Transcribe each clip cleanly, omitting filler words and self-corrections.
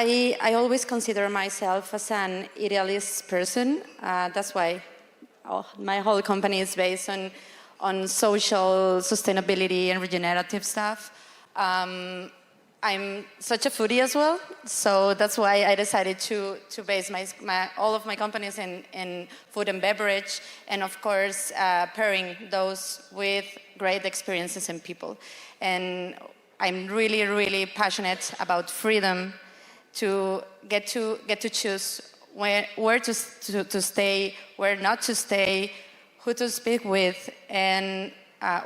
I always consider myself as an idealist person. That's why my whole company is based on social sustainability and regenerative stuff. I'm such a foodie as well, so that's why I decided to base all of my companies in food and beverage, and of course pairing those with great experiences and people. And I'm really, really passionate about freedom to get to choose where to stay, where not to stay, who to speak with, and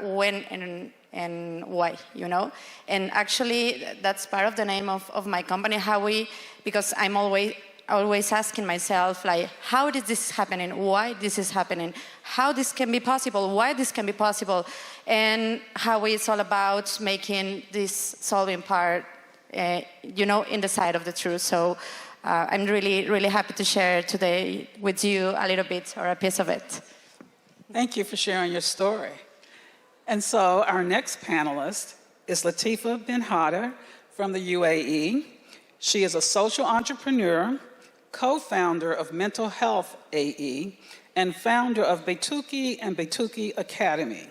when and why, you know? And actually, that's part of the name of my company, HOWY, because I'm always asking myself, like, how did this happen and why this is happening? How this can be possible, why this can be possible? And HOWY is all about making this solving part, you know, in the side of the truth. So I'm really, really happy to share today with you a little bit or a piece of it. Thank you for sharing your story. And so our next panelist is Latifa bin Haider from the UAE. She is a social entrepreneur, co-founder of Mental Health AE, and founder of Baytuki and Baytuki Academy.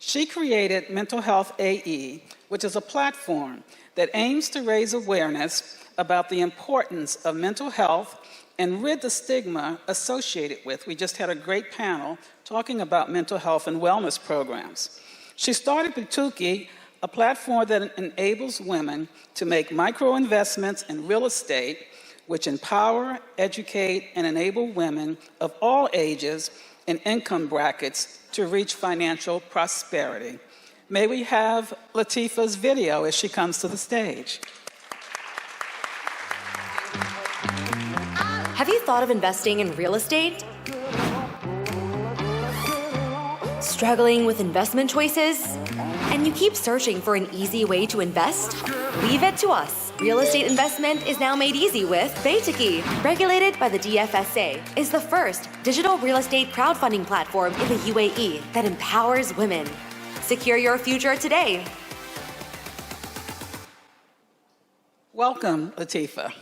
She created Mental Health AE, which is a platform that aims to raise awareness about the importance of mental health and rid the stigma associated with. We just had a great panel talking about mental health and wellness programs. She started Baytuki, a platform that enables women to make micro-investments in real estate, which empower, educate, and enable women of all ages and income brackets to reach financial prosperity. May we have Latifa's video as she comes to the stage. Have you thought of investing in real estate? Struggling with investment choices? And you keep searching for an easy way to invest? Leave it to us. Real estate investment is now made easy with Baytuki, regulated by the DFSA, is the first digital real estate crowdfunding platform in the UAE that empowers women. Secure your future today. Welcome, Latifa.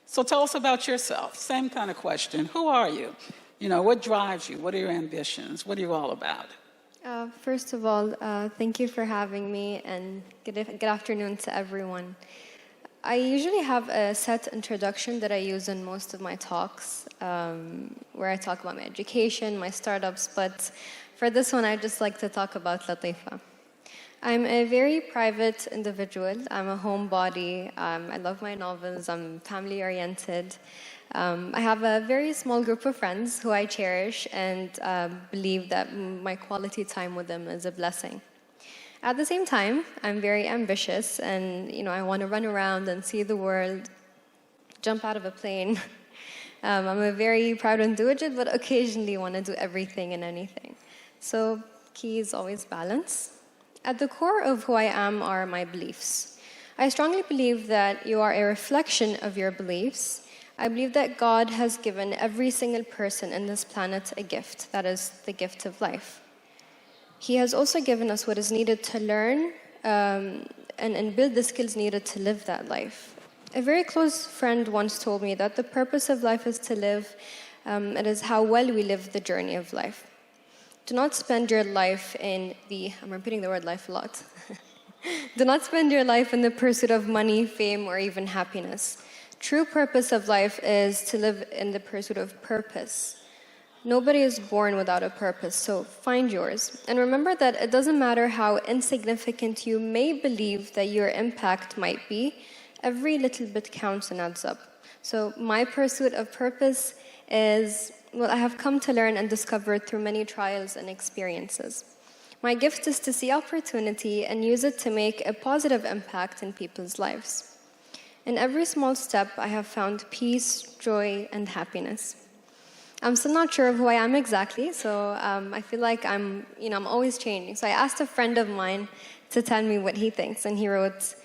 So tell us about yourself. Same kind of question. Who are you? You know, what drives you? What are your ambitions? What are you all about? First of all, thank you for having me, and good afternoon to everyone. I usually have a set introduction that I use in most of my talks, where I talk about my education, my startups, but for this one, I'd just like to talk about Latifa. I'm a very private individual. I'm a homebody. I love my novels. I'm family-oriented. I have a very small group of friends who I cherish and believe that my quality time with them is a blessing. At the same time, I'm very ambitious, and I want to run around and see the world, jump out of a plane. I'm a very proud individual, but occasionally want to do everything and anything. So key is always balance. At the core of who I am are my beliefs. I strongly believe that you are a reflection of your beliefs. I believe that God has given every single person in this planet a gift, that is the gift of life. He has also given us what is needed to learn and build the skills needed to live that life. A very close friend once told me that the purpose of life is to live, it is how well we live the journey of life. Do not spend your life in I'm repeating the word life a lot. Do not spend your life in the pursuit of money, fame, or even happiness. True purpose of life is to live in the pursuit of purpose. Nobody is born without a purpose, so find yours. And remember that it doesn't matter how insignificant you may believe that your impact might be, every little bit counts and adds up. So my pursuit of purpose is what I have come to learn and discover through many trials and experiences. My gift is to see opportunity and use it to make a positive impact in people's lives. In every small step, I have found peace, joy, and happiness. I'm still not sure of who I am exactly, so I feel like I'm always changing. So I asked a friend of mine to tell me what he thinks, and he wrote,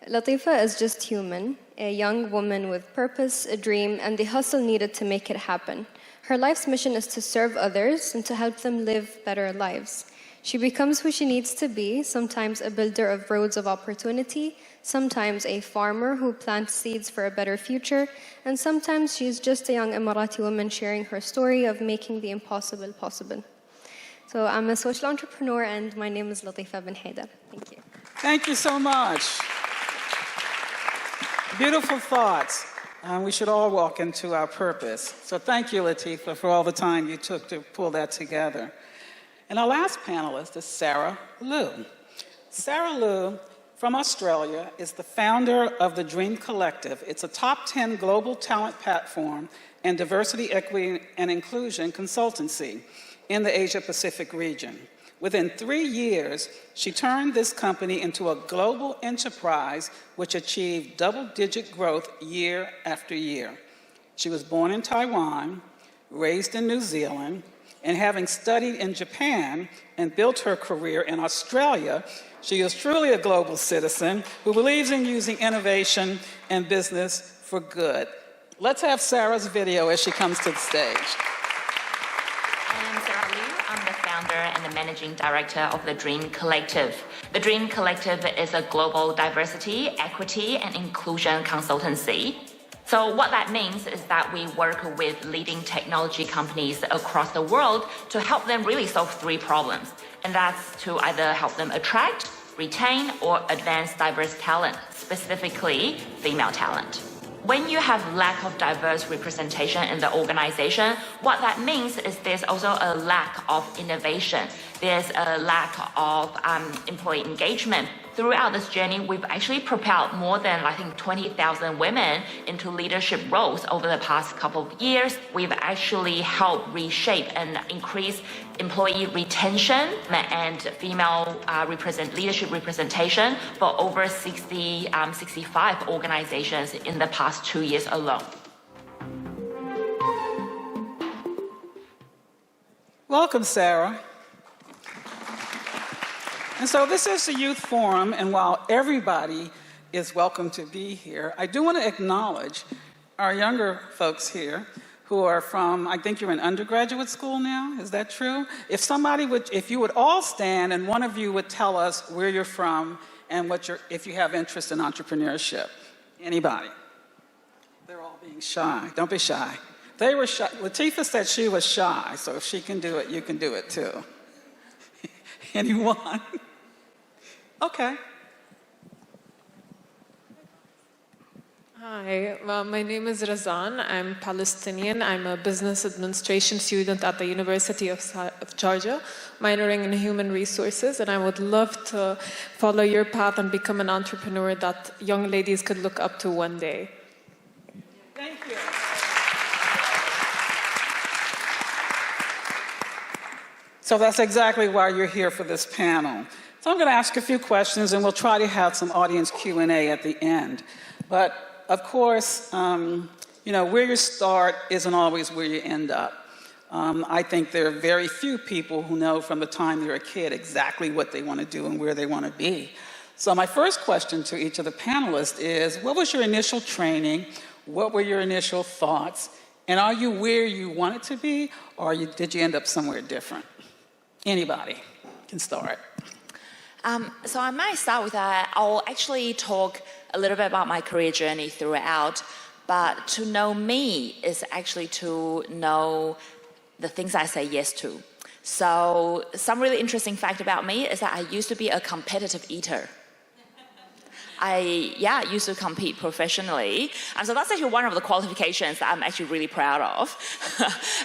Latifa is just human, a young woman with purpose, a dream, and the hustle needed to make it happen. Her life's mission is to serve others and to help them live better lives. She becomes who she needs to be, sometimes a builder of roads of opportunity, sometimes a farmer who plants seeds for a better future, and sometimes she's just a young Emirati woman sharing her story of making the impossible possible. So I'm a social entrepreneur, and my name is Latifa bin Haider. Thank you. Thank you so much. Beautiful thoughts. We should all walk into our purpose. So thank you, Latifa, for all the time you took to pull that together. And our last panelist is Sarah Liu. Sarah Liu, from Australia, is the founder of the Dream Collective. It's a top 10 global talent platform and diversity, equity, and inclusion consultancy in the Asia-Pacific region. Within 3 years, she turned this company into a global enterprise which achieved double-digit growth year after year. She was born in Taiwan, raised in New Zealand, and having studied in Japan and built her career in Australia, she is truly a global citizen who believes in using innovation and business for good. Let's have Sarah's video as she comes to the stage. I'm Sarah Liu. I'm the founder and the managing director of the Dream Collective. The Dream Collective is a global diversity, equity, and inclusion consultancy. So what that means is that we work with leading technology companies across the world to help them really solve 3 problems. And that's to either help them attract, retain, or advance diverse talent, specifically female talent. When you have lack of diverse representation in the organization, what that means is there's also a lack of innovation. There's a lack of employee engagement. Throughout this journey, we've actually propelled more than, I think, 20,000 women into leadership roles over the past couple of years. We've actually helped reshape and increase employee retention and female leadership representation for over 65 organizations in the past 2 years alone. Welcome, Sarah. And so this is the Youth Forum, and while everybody is welcome to be here, I do want to acknowledge our younger folks here who are from, I think you're in undergraduate school now, is that true? If you would all stand and one of you would tell us where you're from and if you have interest in entrepreneurship. Anybody? They're all being shy. Don't be shy. They were shy. Latifa said she was shy, so if she can do it, you can do it too. Anyone? Okay. Hi, well, my name is Razan. I'm Palestinian. I'm a business administration student at the University of Georgia, minoring in human resources, and I would love to follow your path and become an entrepreneur that young ladies could look up to one day. Thank you. So that's exactly why you're here for this panel. So I'm going to ask a few questions, and we'll try to have some audience Q&A at the end. But of course, where you start isn't always where you end up. I think there are very few people who know from the time they're a kid exactly what they want to do and where they want to be. So my first question to each of the panelists is, what was your initial training? What were your initial thoughts? And are you where you wanted to be, or did you end up somewhere different? Anybody can start. So I might start with that. I'll actually talk a little bit about my career journey throughout, but to know me is actually to know the things I say yes to. So some really interesting fact about me is that I used to be a competitive eater. I used to compete professionally. And so that's actually one of the qualifications that I'm actually really proud of.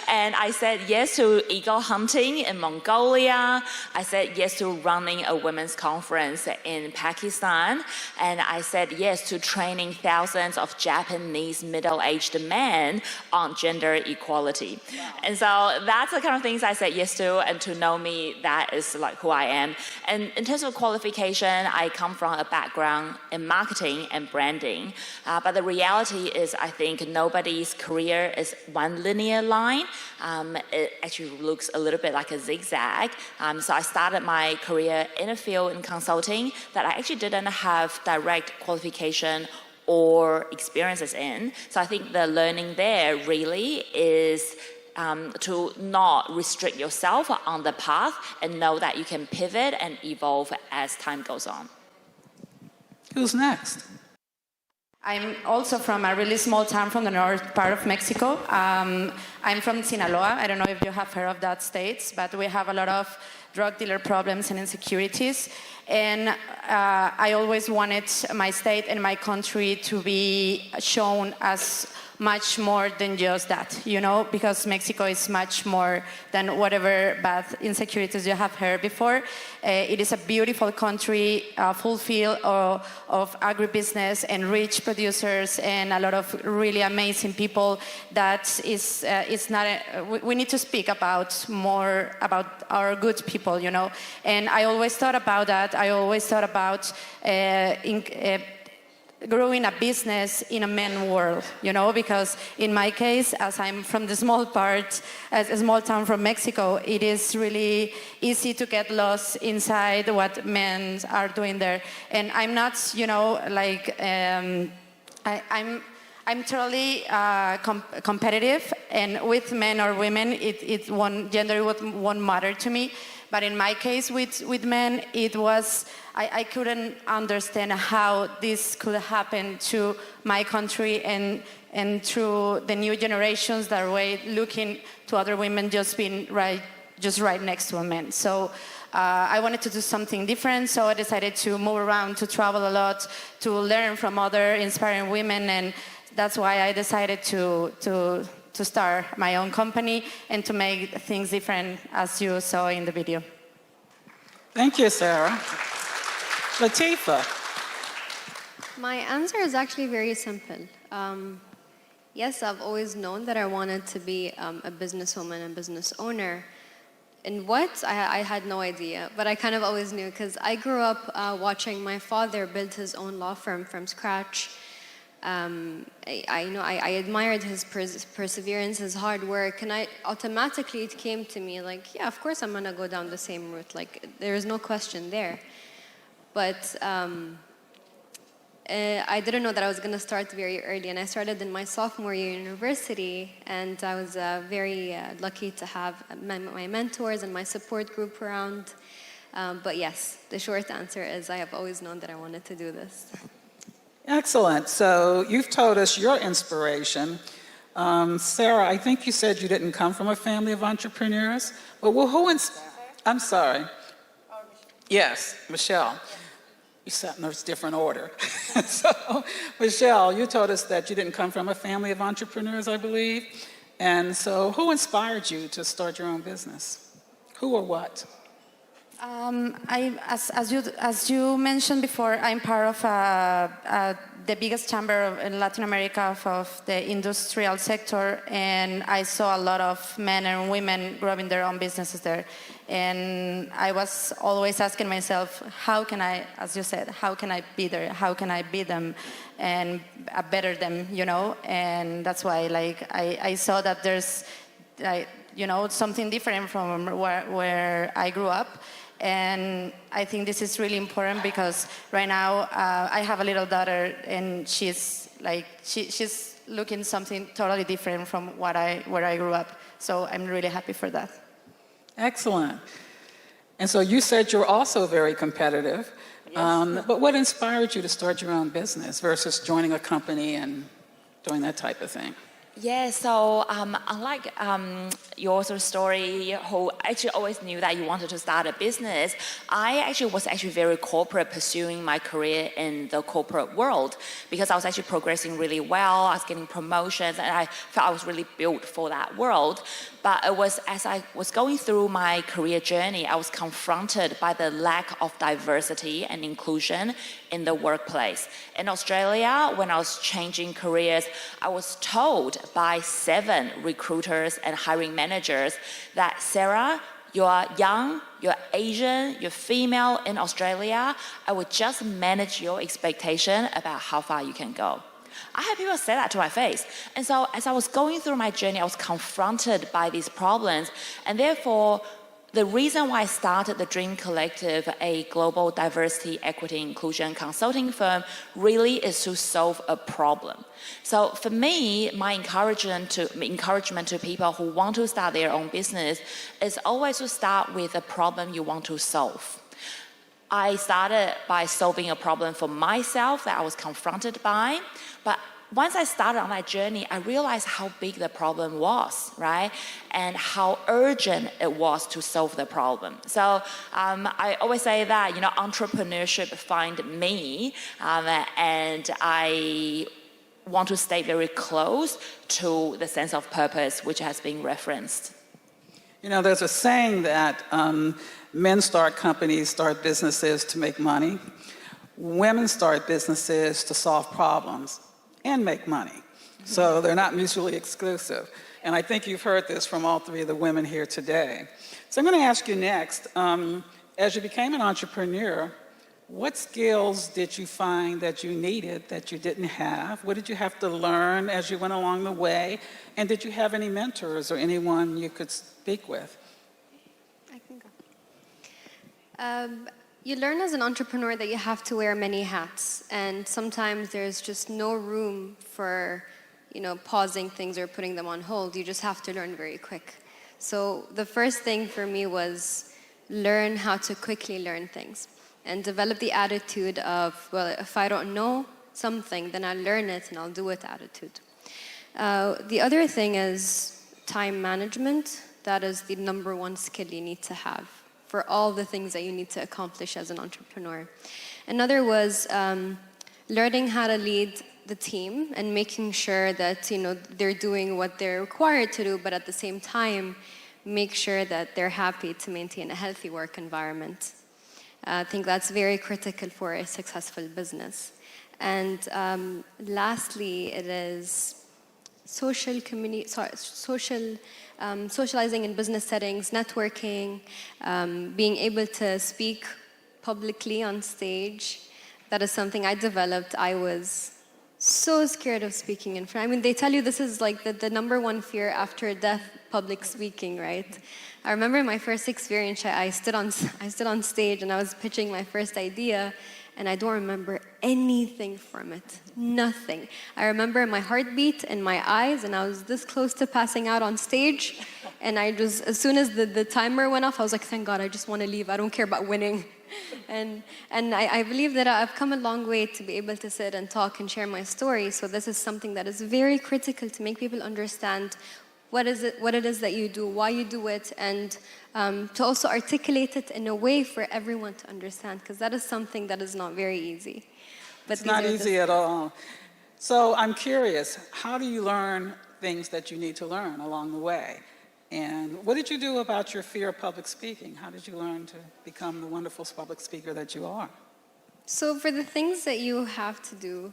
And I said yes to eagle hunting in Mongolia. I said yes to running a women's conference in Pakistan. And I said yes to training thousands of Japanese middle-aged men on gender equality. Wow. And so that's the kind of things I said yes to, and to know me, that is like who I am. And in terms of qualification, I come from a background in marketing and branding. But the reality is, I think nobody's career is one linear line. It actually looks a little bit like a zigzag. So I started my career in a field in consulting that I actually didn't have direct qualification or experiences in. So I think the learning there really is to not restrict yourself on the path and know that you can pivot and evolve as time goes on. Who's next? I'm also from a really small town from the north part of Mexico. I'm from Sinaloa. I don't know if you have heard of that state, but we have a lot of drug dealer problems and insecurities. And I always wanted my state and my country to be shown as much more than just that, you know, because Mexico is much more than whatever bad insecurities you have heard before. It is a beautiful country, full field of agribusiness and rich producers and a lot of really amazing people that is not, we need to speak about more about our good people, you know. And I always thought about that. I always thought about growing a business in a man world, you know, because in my case, as I'm from the small part, as a small town from Mexico, it is really easy to get lost inside what men are doing there. And I'm not, you know, like, I'm totally competitive, and with men or women, gender won't matter to me. But in my case, with men, it was, I couldn't understand how this could happen to my country and through the new generations that were looking to other women just being right next to a man. So I wanted to do something different, so I decided to move around, to travel a lot, to learn from other inspiring women, and that's why I decided to start my own company and to make things different, as you saw in the video. Thank you, Sarah. Latifa. My answer is actually very simple. Yes, I've always known that I wanted to be a businesswoman and business owner. And what? I had no idea, but I kind of always knew because I grew up watching my father build his own law firm from scratch. I admired his perseverance, his hard work, and automatically it came to me like, yeah, of course I'm gonna go down the same route. Like, there is no question there. But I didn't know that I was gonna start very early, and I started in my sophomore year in university, and I was very lucky to have my mentors and my support group around. But yes, the short answer is I have always known that I wanted to do this. Excellent. So you've told us your inspiration. Sarah, I think you said you didn't come from a family of entrepreneurs. Well, who inspired? I'm sorry. Yes, Michelle. You sat in a different order. So, Michelle, you told us that you didn't come from a family of entrepreneurs, I believe. And so who inspired you to start your own business? Who or what? As you mentioned before, I'm part of the biggest chamber in Latin America of the industrial sector, and I saw a lot of men and women growing their own businesses there. And I was always asking myself, how can I, as you said, how can I be there? How can I be them and better them, you know? And that's why, like, I saw that there's, you know, something different from where I grew up. And I think this is really important because right now I have a little daughter, and she's looking something totally different from where I grew up. So I'm really happy for that. Excellent. And so you said you're also very competitive. Yes. But what inspired you to start your own business versus joining a company and doing that type of thing? Yeah, so unlike your story, who actually always knew that you wanted to start a business, I was very corporate, pursuing my career in the corporate world because I was actually progressing really well. I was getting promotions, and I felt I was really built for that world. But it was as I was going through my career journey, I was confronted by the lack of diversity and inclusion in the workplace. In Australia, when I was changing careers, I was told by 7 recruiters and hiring managers that, Sarah, you're young, you're Asian, you're female in Australia, I would just manage your expectation about how far you can go. I had people say that to my face. And so as I was going through my journey, I was confronted by these problems. And therefore, the reason why I started the Dream Collective, a global diversity, equity, inclusion consulting firm, really is to solve a problem. So for me, my encouragement to people who want to start their own business is always to start with a problem you want to solve. I started by solving a problem for myself that I was confronted by, but once I started on that journey, I realized how big the problem was, right? And how urgent it was to solve the problem. So I always say that, entrepreneurship find me, and I want to stay very close to the sense of purpose, which has been referenced. There's a saying that men start companies, start businesses to make money. Women start businesses to solve problems and make money. So they're not mutually exclusive. And I think you've heard this from all three of the women here today. So I'm going to ask you next, as you became an entrepreneur, what skills did you find that you needed that you didn't have? What did you have to learn as you went along the way? And did you have any mentors or anyone you could speak with? I can go. You learn as an entrepreneur that you have to wear many hats, and sometimes there's just no room for, pausing things or putting them on hold. You just have to learn very quick. So the first thing for me was learn how to quickly learn things and develop the attitude of, well, if I don't know something, then I'll learn it and I'll do it attitude. The other thing is time management. That is the number one skill you need to have for all the things that you need to accomplish as an entrepreneur. Another was learning how to lead the team and making sure that they're doing what they're required to do, but at the same time, make sure that they're happy to maintain a healthy work environment. I think that's very critical for a successful business. And lastly, it is socializing in business settings, networking, being able to speak publicly on stage. That is something I developed. I was so scared of speaking in front. They tell you this is like the number one fear after death, public speaking, right? I remember my first experience, I stood on stage and I was pitching my first idea, and I don't remember anything from it, nothing. I remember my heartbeat and my eyes, and I was this close to passing out on stage, and as soon as the timer went off, I was like, thank God, I just want to leave, I don't care about winning. And I believe that I've come a long way to be able to sit and talk and share my story, so this is something that is very critical to make people understand what it is that you do, why you do it, and to also articulate it in a way for everyone to understand, because that is something that is not very easy. But it's not easy at all. So I'm curious, how do you learn things that you need to learn along the way? And what did you do about your fear of public speaking? How did you learn to become the wonderful public speaker that you are? So for the things that you have to do,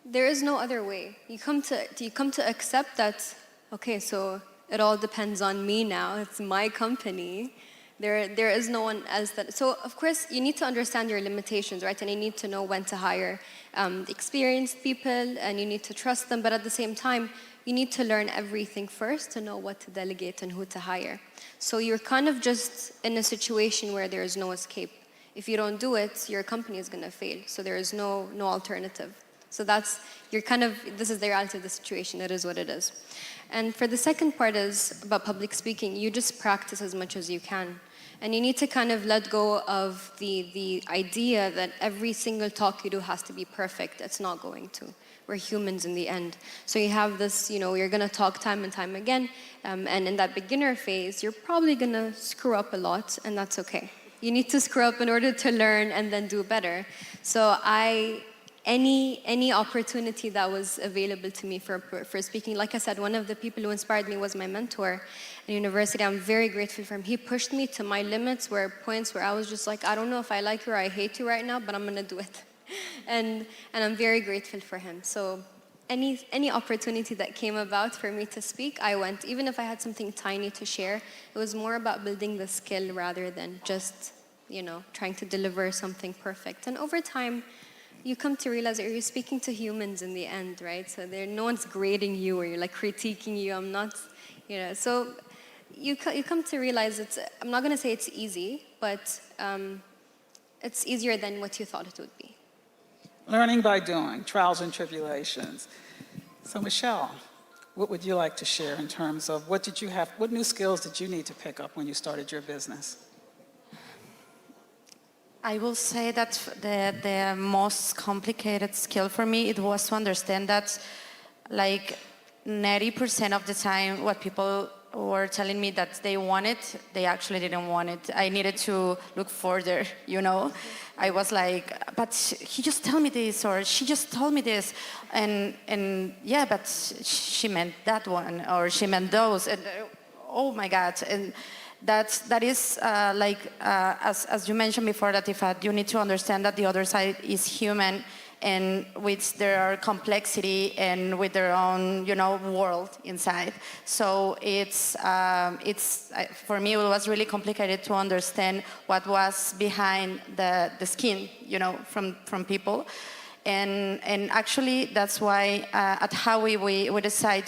there is no other way. You come to accept that, okay, so it all depends on me now. It's my company. There is no one else that. So of course you need to understand your limitations, right? And you need to know when to hire experienced people, and you need to trust them. But at the same time, you need to learn everything first to know what to delegate and who to hire. So you're kind of just in a situation where there is no escape. If you don't do it, your company is going to fail. So there is no alternative. So this is the reality of the situation. It is what it is. And for the second part is about public speaking. You just practice as much as you can. And you need to kind of let go of the idea that every single talk you do has to be perfect. It's not going to. We're humans in the end. So you have this, you're going to talk time and time again. And in that beginner phase, you're probably going to screw up a lot, and that's okay. You need to screw up in order to learn and then do better. So any opportunity that was available to me for speaking, like I said, one of the people who inspired me was my mentor at university. I'm very grateful for him. He pushed me to my limits, points where I was just like, I don't know if I like you or I hate you right now, but I'm going to do it. And I'm very grateful for him. So any opportunity that came about for me to speak, I went. Even if I had something tiny to share, it was more about building the skill rather than just, trying to deliver something perfect. And over time, you come to realize that you're speaking to humans in the end, right? So no one's grading you or you're like critiquing you. I'm not, So you come to realize I'm not going to say it's easy, but it's easier than what you thought it would be. Learning by doing, trials and tribulations. So Michelle, what would you like to share in terms of what new skills did you need to pick up when you started your business? I will say that the most complicated skill for me, it was to understand that like 90% of the time what people were telling me that they wanted, they actually didn't want it. I needed to look further, you know. I was like, but he just told me this, or she just told me this, and yeah, but she meant that one, or she meant those, and oh my God, and that is as you mentioned before, Latifa, you need to understand that the other side is human, and with their complexity and with their own, you know, world inside. So it's for me, it was really complicated to understand what was behind the skin, you know, from people. And actually, that's why at HOWY we decided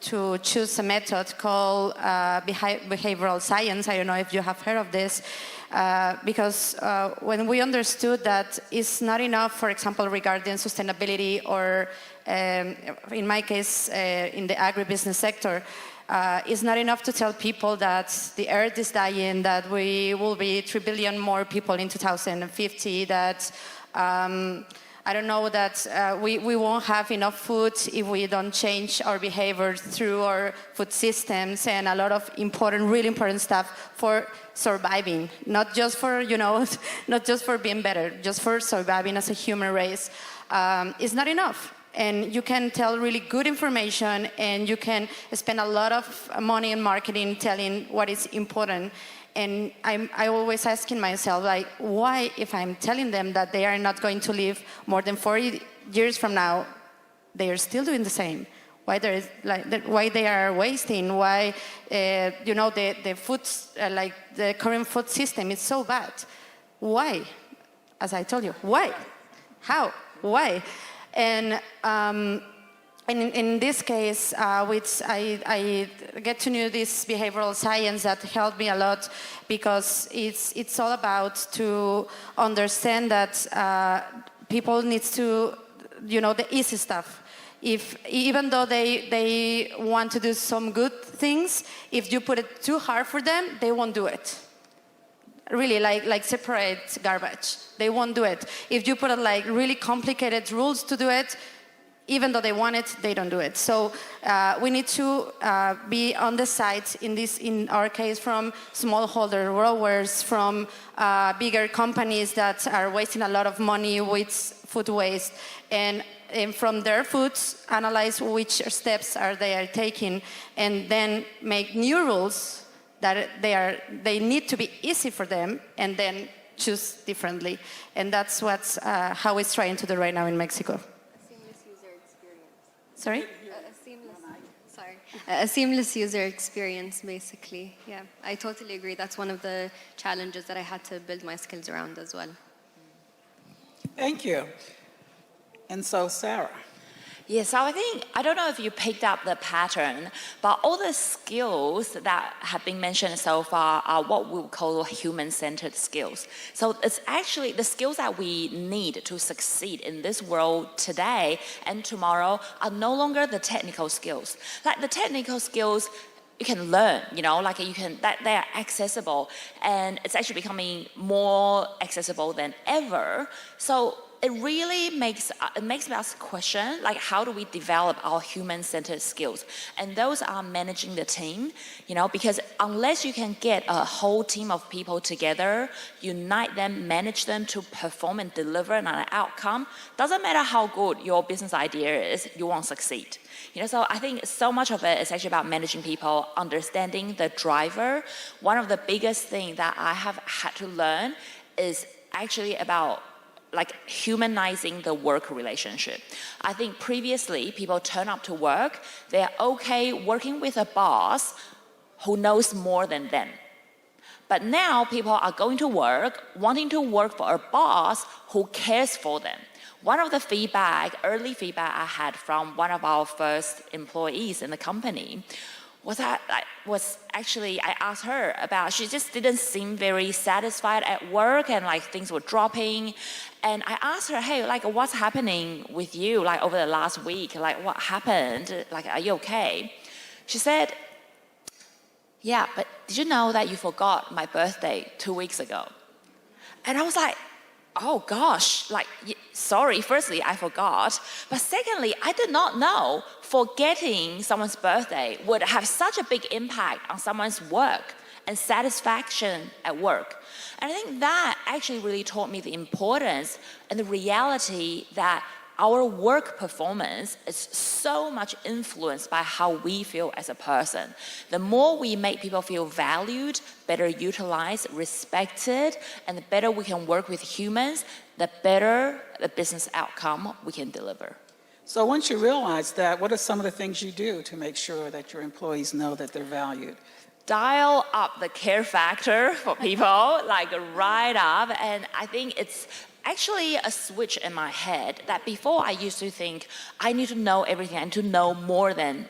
to choose a method called behavioral science. I don't know if you have heard of this. Because when we understood that it's not enough, for example, regarding sustainability or, in my case, in the agribusiness sector, it's not enough to tell people that the earth is dying, that we will be 3 billion more people in 2050, that I don't know, that we won't have enough food if we don't change our behavior through our food systems, and a lot of really important stuff for surviving, not just for, you know, not just for being better, just for surviving as a human race. It's not enough. And you can tell really good information, and you can spend a lot of money in marketing telling what is important. And I always asking myself, like, why, if I'm telling them that they are not going to live more than 40 years from now, they are still doing the same? Why why they are wasting? Why, you know, the food, like the current food system is so bad? Why? As I told you, why? How? Why? And in this case, which I get to know this behavioral science that helped me a lot, because it's all about to understand that people need to, you know, the easy stuff. Even though they want to do some good things, if you put it too hard for them, they won't do it. Really, like separate garbage, they won't do it. If you put like really complicated rules to do it, even though they want it, they don't do it. So we need to be on the side, in our case, from smallholder growers, from bigger companies that are wasting a lot of money with food waste, and from their foods, analyze which steps they are taking, and then make new rules that they need to be easy for them, and then choose differently. And that's what HOWY is trying to do right now in Mexico. Sorry? A seamless user experience, basically. Yeah, I totally agree. That's one of the challenges that I had to build my skills around as well. Thank you. And so, Sarah. Yeah, so I don't know if you picked up the pattern, but all the skills that have been mentioned so far are what we would call human-centered skills. So it's actually the skills that we need to succeed in this world today and tomorrow are no longer the technical skills. Like the technical skills, you can learn, you know, like they are accessible, and it's actually becoming more accessible than ever. So it really makes us question, like, how do we develop our human-centered skills? And those are managing the team, you know, because unless you can get a whole team of people together, unite them, manage them to perform and deliver an outcome, doesn't matter how good your business idea is, you won't succeed. You know, so I think so much of it is actually about managing people, understanding the driver. One of the biggest things that I have had to learn is actually about like humanizing the work relationship. I think previously people turn up to work, they're okay working with a boss who knows more than them. But now people are going to work, wanting to work for a boss who cares for them. One of the early feedback I had from one of our first employees in the company was actually, I asked her about, she just didn't seem very satisfied at work, and like things were dropping. And I asked her, hey, like what's happening with you like over the last week? Like what happened? Like, are you okay? She said, yeah, but did you know that you forgot my birthday 2 weeks ago? And I was like, oh gosh, like, sorry, firstly, I forgot. But secondly, I did not know forgetting someone's birthday would have such a big impact on someone's work and satisfaction at work. And I think that actually really taught me the importance and the reality that our work performance is so much influenced by how we feel as a person. The more we make people feel valued, better utilized, respected, and the better we can work with humans, the better the business outcome we can deliver. So once you realize that, what are some of the things you do to make sure that your employees know that they're valued? Dial up the care factor for people, like right up. And I think it's actually a switch in my head that before I used to think I need to know everything and to know more than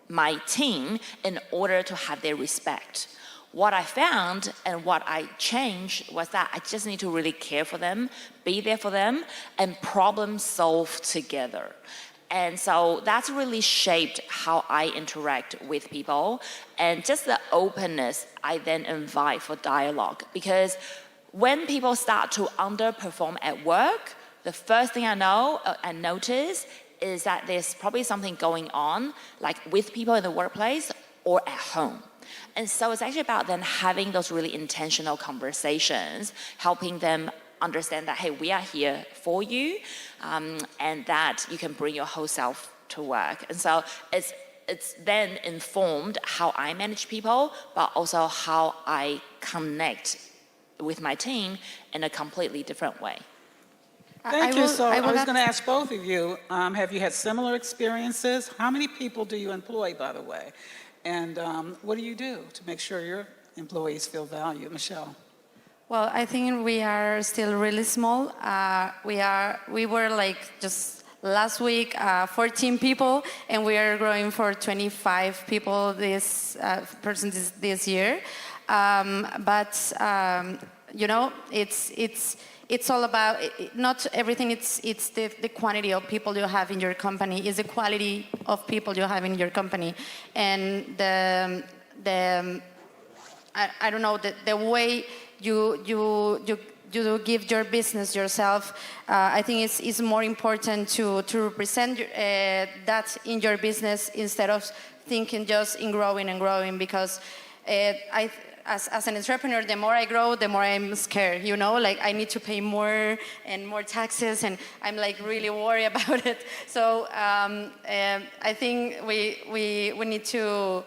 my team in order to have their respect. What I found and what I changed was that I just need to really care for them, be there for them, and problem solve together. And so that's really shaped how I interact with people, and just the openness I then invite for dialogue. Because when people start to underperform at work, the first thing I know and notice is that there's probably something going on, like with people in the workplace or at home. And so it's actually about then having those really intentional conversations, helping them understand that, hey, we are here for you, and that you can bring your whole self to work. And so it's then informed how I manage people, but also how I connect with my team in a completely different way. Thank you. So I was going to ask both of you, have you had similar experiences? How many people do you employ, by the way? And what do you do to make sure your employees feel valued? Michelle? Well, I think we are still really small. We were like just last week 14 people, and we are growing for 25 people this year. You know, it's all about not everything. It's the quantity of people you have in your company. It's the quality of people you have in your company, and I don't know, the way you give your business yourself. I think it's more important to represent that in your business instead of thinking just in growing and growing, because as an entrepreneur, the more I grow, the more I'm scared, you know, like I need to pay more and more taxes, and I'm like really worried about it. So I think we need to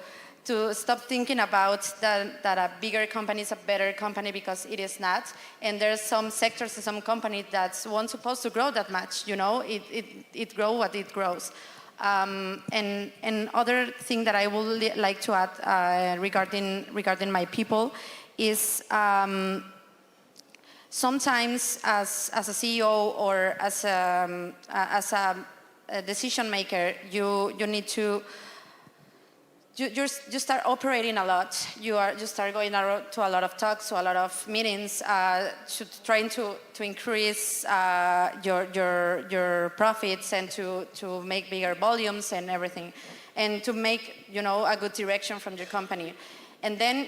stop thinking about that a bigger company is a better company, because it is not. And there's some sectors and some companies that weren't supposed to grow that much, you know, it grows what it grows. And other thing that I would like to add regarding my people is sometimes as a CEO or as a decision maker, you need to you start operating a lot. You start going to a lot of talks, to a lot of meetings, trying to increase your profits and to make bigger volumes and everything, and to make, you know, a good direction from your company. And then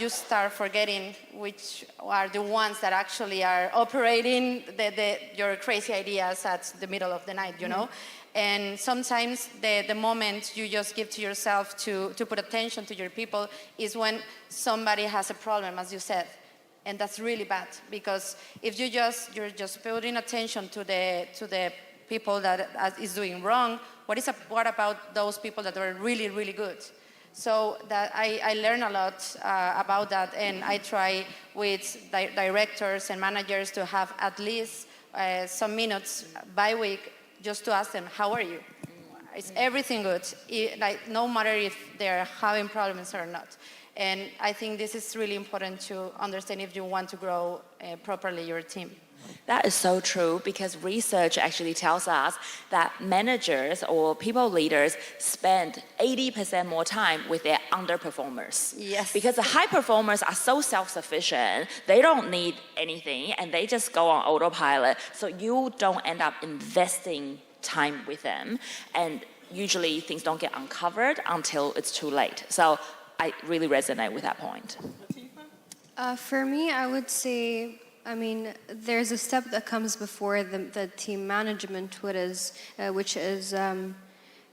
you start forgetting which are the ones that actually are operating your crazy ideas at the middle of the night, you know. And sometimes the moment you just give to yourself to put attention to your people is when somebody has a problem, as you said. And that's really bad, because if you're just putting attention to the people that is doing wrong, what about those people that are really, really good? So that I learn a lot about that, and I try with directors and managers to have at least some minutes by week just to ask them, how are you? Is everything good? Like, no matter if they're having problems or not. And I think this is really important to understand if you want to grow properly your team. That is so true because research actually tells us that managers or people leaders spend 80% more time with their underperformers. Yes. Because the high performers are so self-sufficient, they don't need anything and they just go on autopilot. So you don't end up investing time with them. And usually things don't get uncovered until it's too late. So I really resonate with that point. For me, I would say, there's a step that comes before the team management, which is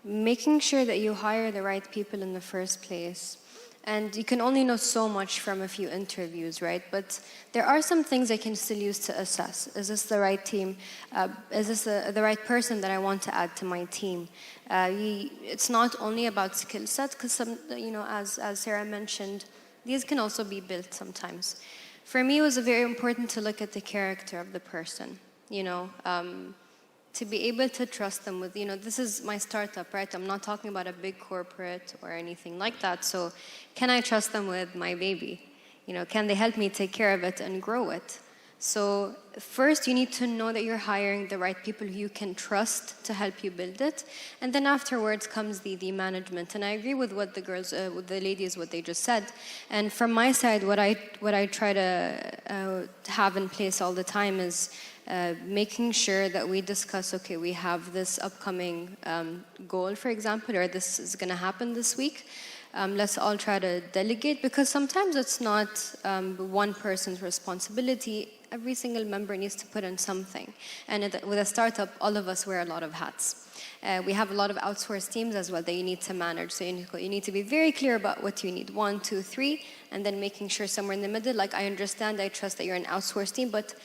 making sure that you hire the right people in the first place. And you can only know so much from a few interviews, right? But there are some things I can still use to assess. Is this the right team? Is this the right person that I want to add to my team? It's not only about skill set, because as Sarah mentioned, these can also be built sometimes. For me, it was very important to look at the character of the person, to be able to trust them with, this is my startup, right? I'm not talking about a big corporate or anything like that. So can I trust them with my baby? Can they help me take care of it and grow it? So first, you need to know that you're hiring the right people who you can trust to help you build it. And then afterwards comes the management. And I agree with what with the ladies, what they just said. And from my side, what I try to have in place all the time is making sure that we discuss, okay, we have this upcoming goal, for example, or this is going to happen this week. Let's all try to delegate, because sometimes it's not one person's responsibility. Every single member needs to put in something. And with a startup, all of us wear a lot of hats. We have a lot of outsourced teams as well that you need to manage. So you need to be very clear about what you need, 1, 2, 3, and then making sure somewhere in the middle, like I understand, I trust that you're an outsourced team, but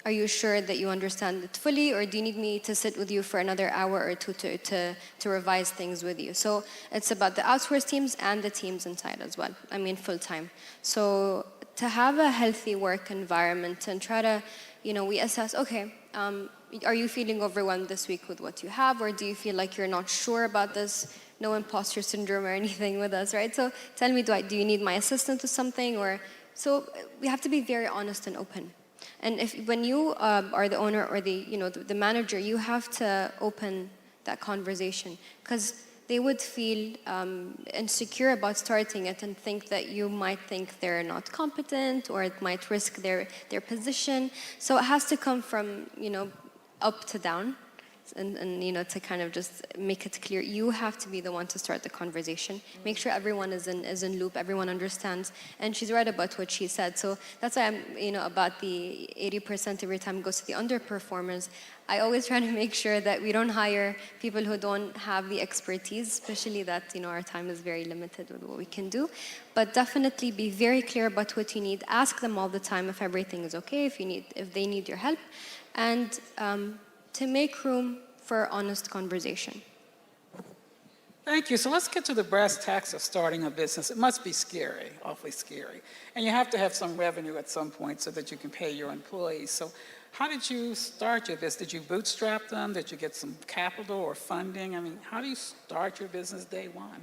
are you sure that you understand it fully, or do you need me to sit with you for another hour or two to revise things with you? So it's about the outsourced teams and the teams inside as well, full time. So to have a healthy work environment and try to, we assess, okay, are you feeling overwhelmed this week with what you have, or do you feel like you're not sure about this? No imposter syndrome or anything with us, right? So tell me, do you need my assistance with something? So we have to be very honest and open. And when you are the owner or the manager, you have to open that conversation, because they would feel insecure about starting it and think that you might think they're not competent, or it might risk their position. So it has to come from up to down. And to kind of just make it clear, you have to be the one to start the conversation. Make sure everyone is in loop, everyone understands. And she's right about what she said. So that's why I'm, about the 80% of your time goes to the underperformers. I always try to make sure that we don't hire people who don't have the expertise, especially that, our time is very limited with what we can do. But definitely be very clear about what you need. Ask them all the time if everything is okay, if they need your help. And to make room for honest conversation. Thank you. So let's get to the brass tacks of starting a business. It must be scary, awfully scary. And you have to have some revenue at some point so that you can pay your employees. So how did you start your business? Did you bootstrap them? Did you get some capital or funding? How do you start your business day one?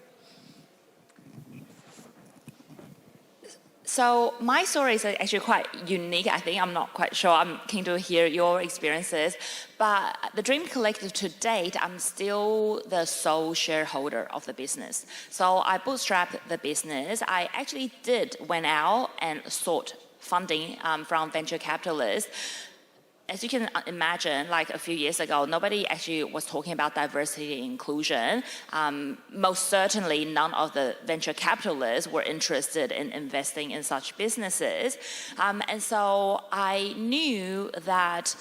So my story is actually quite unique. I think I'm not quite sure. I'm keen to hear your experiences. But the Dream Collective to date, I'm still the sole shareholder of the business. So I bootstrapped the business. I actually went out and sought funding from venture capitalists. As you can imagine, like a few years ago, nobody actually was talking about diversity and inclusion. Most certainly, none of the venture capitalists were interested in investing in such businesses. And so I knew that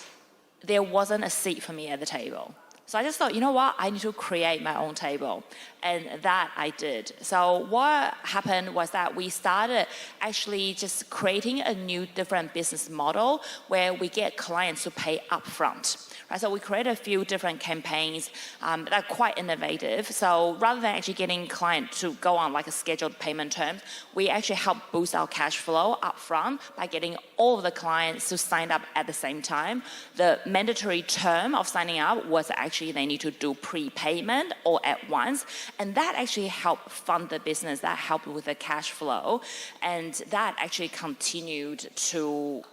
there wasn't a seat for me at the table. So I just thought, I need to create my own table. And that I did. So what happened was that we started actually just creating a new different business model where we get clients to pay upfront. Right? So we created a few different campaigns that are quite innovative. So rather than actually getting clients to go on like a scheduled payment term, we actually help boost our cash flow upfront by getting all of the clients to sign up at the same time. The mandatory term of signing up was actually actually they need to do prepayment all at once. And that actually helped fund the business, that helped with the cash flow. And that actually continued to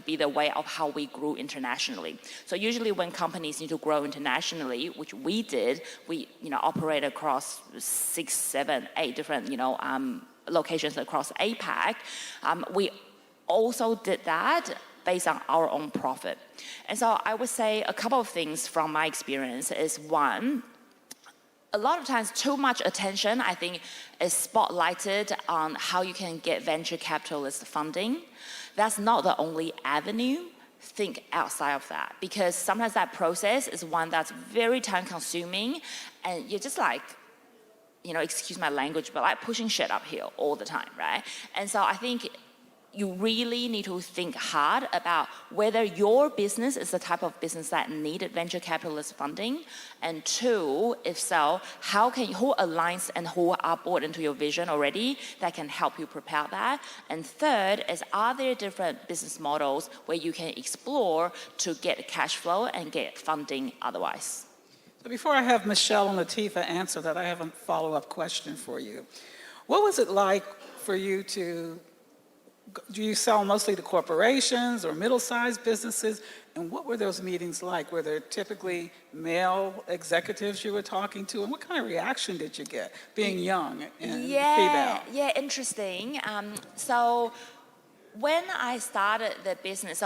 be the way of how we grew internationally. So usually when companies need to grow internationally, which we did, we operate across 6, 7, 8 different locations across APAC. We also did that based on our own profit. And so I would say a couple of things from my experience is one, a lot of times too much attention, I think, is spotlighted on how you can get venture capitalist funding. That's not the only avenue. Think outside of that, because sometimes that process is one that's very time consuming and you're just like, excuse my language, but like pushing shit uphill all the time, right? And so I think you really need to think hard about whether your business is the type of business that needed venture capitalist funding. And two, if so, who aligns and who are bought into your vision already that can help you propel that? And third is, are there different business models where you can explore to get cash flow and get funding otherwise? So before I have Michelle and Latifa answer that, I have a follow-up question for you. What was it like for you do you sell mostly to corporations or middle-sized businesses? And what were those meetings like? Were there typically male executives you were talking to? And what kind of reaction did you get being young and female? Yeah, interesting. So when I started the business,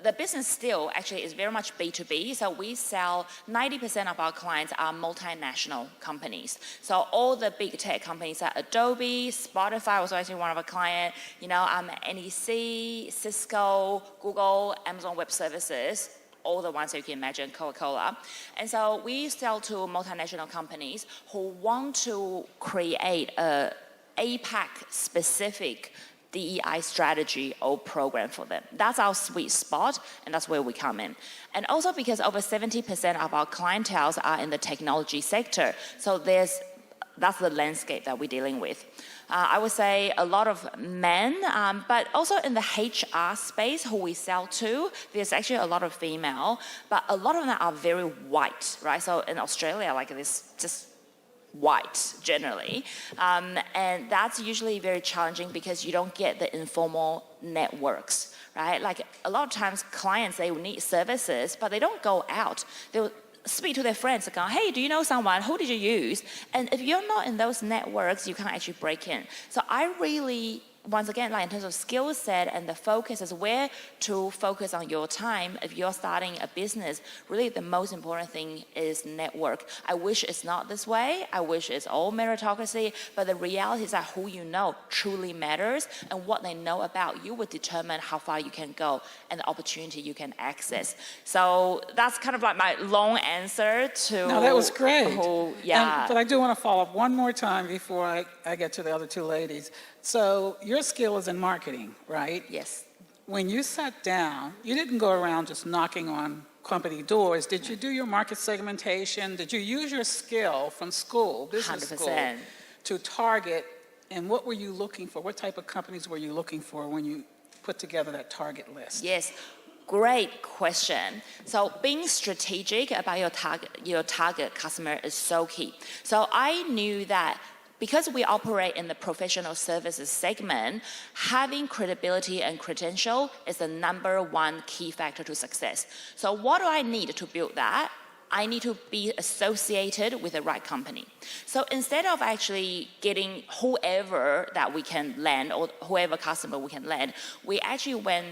the business still actually is very much B2B. So we sell 90% of our clients are multinational companies. So all the big tech companies are Adobe, Spotify was actually one of our clients, NEC, Cisco, Google, Amazon Web Services, all the ones that you can imagine, Coca-Cola. And so we sell to multinational companies who want to create a APAC specific DEI strategy or program for them. That's our sweet spot, and that's where we come in. And also because over 70% of our clientele are in the technology sector, so that's the landscape that we're dealing with. I would say a lot of men, but also in the HR space who we sell to, there's actually a lot of female, but a lot of them are very white, right? So in Australia, like this, just white generally, and that's usually very challenging because you don't get the informal networks, right? Like a lot of times clients, they will need services, but they don't go out. They'll speak to their friends and go, hey, do you know someone? Who did you use? And if you're not in those networks, you can't actually break in. So I really, once again, like in terms of skill set and the focus is where to focus on your time. If you're starting a business, really the most important thing is network. I wish it's not this way. I wish it's all meritocracy, but the reality is that who you know truly matters, and what they know about you will determine how far you can go and the opportunity you can access. So that's kind of like my long answer to... No, that was great. Yeah. But I do want to follow up one more time before I get to the other two ladies. So your skill is in marketing, right? Yes. When you sat down, you didn't go around just knocking on company doors. Did you do your market segmentation? Did you use your skill from school, business 100%. school, to target? And what were you looking for? What type of companies were you looking for when you put together that target list? Yes. Great question. So being strategic about your target customer is so key. So I knew that because we operate in the professional services segment, having credibility and credential is the number one key factor to success. So what do I need to build that? I need to be associated with the right company. So instead of actually getting whoever that we can land or whoever customer we can land, we actually went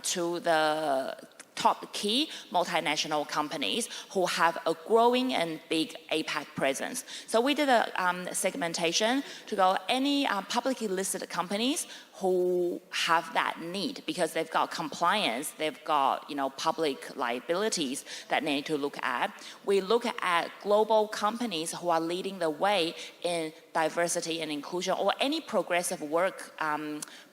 to the top key multinational companies who have a growing and big APAC presence. So we did a segmentation to go any publicly listed companies who have that need because they've got compliance, they've got public liabilities that they need to look at. We look at global companies who are leading the way in diversity and inclusion or any progressive work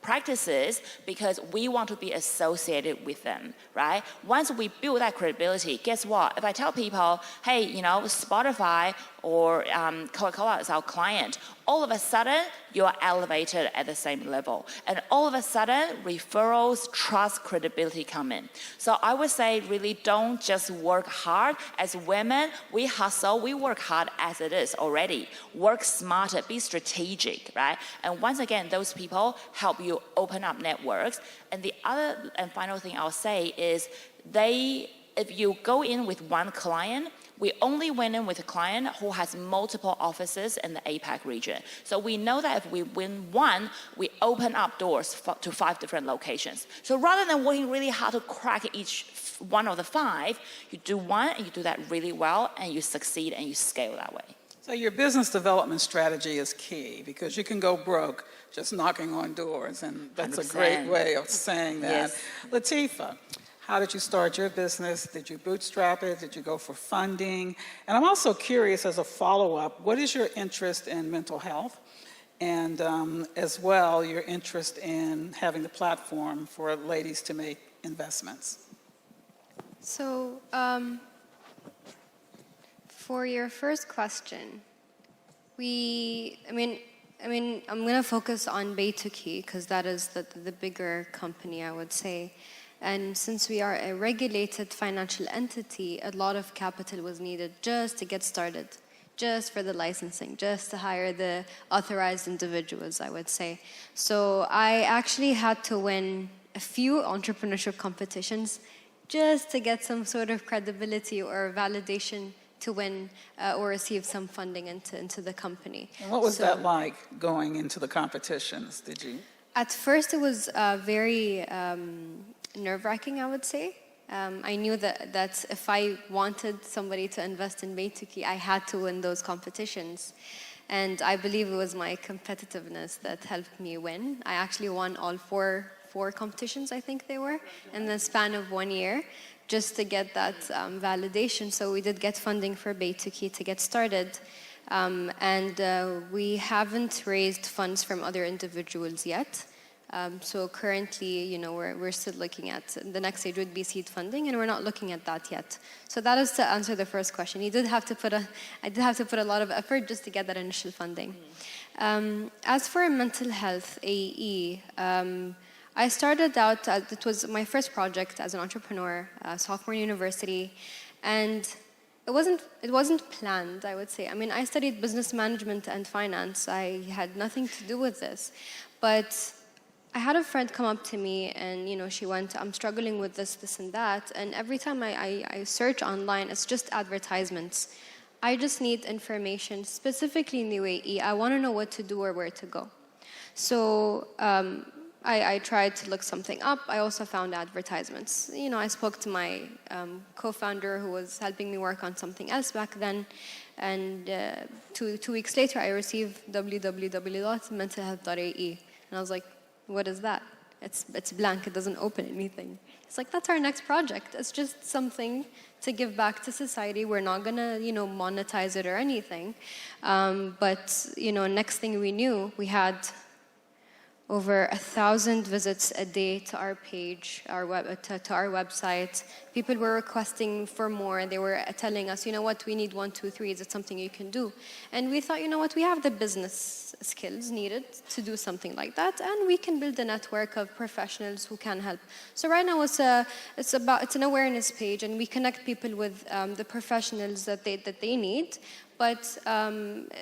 practices because we want to be associated with them, right? Once we build that credibility, guess what? If I tell people, hey, Spotify or Coca-Cola is our client, all of a sudden you're elevated at the same level. And all of a sudden, referrals, trust, credibility come in. So I would say really don't just work hard. As women, we hustle, we work hard as it is already. Work smarter, be strategic, right? And once again, those people help you open up networks. And the other and final thing I'll say is if you go in with one client, we only went in with a client who has multiple offices in the APAC region. So we know that if we win one, we open up doors to 5 different locations. So rather than working really hard to crack each one of the 5, you do one and you do that really well and you succeed and you scale that way. So your business development strategy is key because you can go broke just knocking on doors, and that's 100%. A great way of saying that. Yes. Latifa, how did you start your business? Did you bootstrap it? Did you go for funding? And I'm also curious, as a follow-up, what is your interest in mental health? And as well, your interest in having the platform for ladies to make investments? So, for your first question, I'm going to focus on Baytuki because that is the bigger company, I would say. And since we are a regulated financial entity, a lot of capital was needed just to get started, just for the licensing, just to hire the authorized individuals, I would say. So I actually had to win a few entrepreneurship competitions just to get some sort of credibility or validation to win or receive some funding into the company. And what was that like, going into the competitions? Did you? At first, it was very nerve-wracking, I would say. I knew that if I wanted somebody to invest in Baytuki, I had to win those competitions. And I believe it was my competitiveness that helped me win. I actually won all four competitions, I think they were, in the span of 1 year, just to get that validation. So we did get funding for Baytuki to get started. We haven't raised funds from other individuals yet. So currently, we're still looking at, the next stage would be seed funding, and we're not looking at that yet. So that is to answer the first question. I did have to put a lot of effort just to get that initial funding. As for mental health, AE, I started out, it was my first project as an entrepreneur, sophomore university, and it wasn't planned, I would say. I mean, I studied business management and finance. I had nothing to do with this. But I had a friend come up to me and, she went, I'm struggling with this and that. And every time I search online, it's just advertisements. I just need information, specifically in the UAE. I want to know what to do or where to go. So I tried to look something up. I also found advertisements. I spoke to my co-founder who was helping me work on something else back then. And 2 weeks later, I received www.mentalhealth.ae. And I was like, what is that? It's blank. It doesn't open anything. It's like, that's our next project. It's just something to give back to society. We're not going to, monetize it or anything. But next thing we knew, we had over 1,000 visits a day to our page, to our website. People were requesting for more. They were telling us, what, we need 1, 2, 3. Is it something you can do? And we thought, what, we have the business skills needed to do something like that, and we can build a network of professionals who can help. So right now it's an awareness page, and we connect people with the professionals that they need. But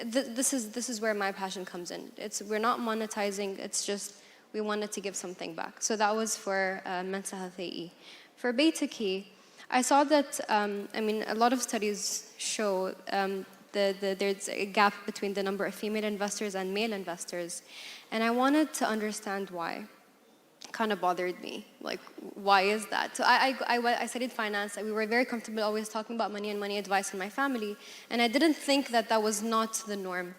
this is where my passion comes in. We're not monetizing. It's just we wanted to give something back. So that was for mental health AE. For Baytuki, I saw that a lot of studies show there's a gap between the number of female investors and male investors, and I wanted to understand why. Kind of bothered me. Like, why is that? So I studied finance. We were very comfortable always talking about money and money advice in my family, and I didn't think that was not the norm.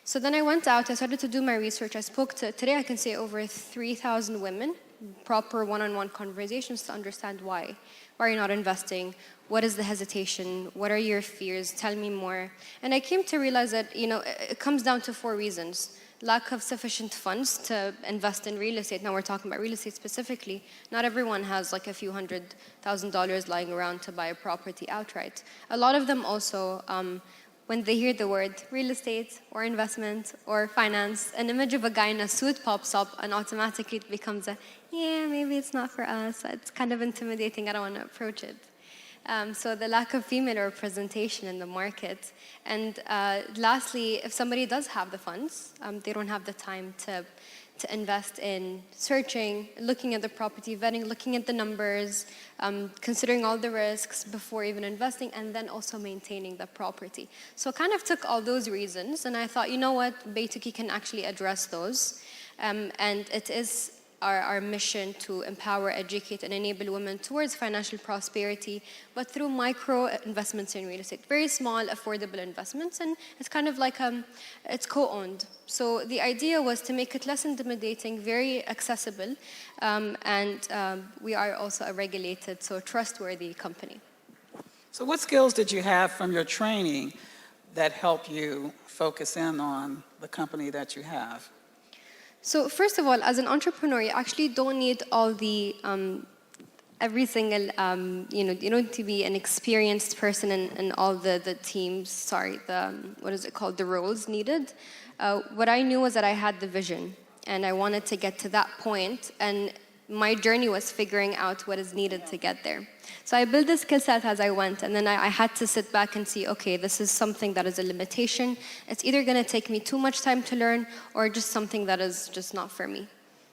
So then I went out, I started to do my research. I spoke to, today I can say, over 3,000 women, proper one-on-one conversations to understand why. Why are you not investing? What is the hesitation? What are your fears? Tell me more. And I came to realize that, it comes down to 4 reasons. Lack of sufficient funds to invest in real estate. Now we're talking about real estate specifically. Not everyone has like a few $100,000 lying around to buy a property outright. A lot of them also when they hear the word real estate or investment or finance, an image of a guy in a suit pops up and automatically it becomes yeah, maybe it's not for us. It's kind of intimidating. I don't want to approach it. So the lack of female representation in the market. And lastly, if somebody does have the funds, they don't have the time to invest in searching, looking at the property, vetting, looking at the numbers, considering all the risks before even investing, and then also maintaining the property. So I kind of took all those reasons, and I thought, you know what, Baytuki can actually address those. And it is our mission to empower, educate, and enable women towards financial prosperity, but through micro investments in real estate. Very small, affordable investments, and it's kind of like it's co-owned. So the idea was to make it less intimidating, very accessible, and we are also a regulated, so trustworthy company. So what skills did you have from your training that helped you focus in on the company that you have? So first of all, as an entrepreneur, you actually don't need all the every single you don't need to be an experienced person in all the teams. Sorry, what is it called? The roles needed. What I knew was that I had the vision, and I wanted to get to that point, and my journey was figuring out what is needed to get there. So I built this skill set as I went, and then I had to sit back and see, okay, this is something that is a limitation. It's either going to take me too much time to learn, or just something that is just not for me.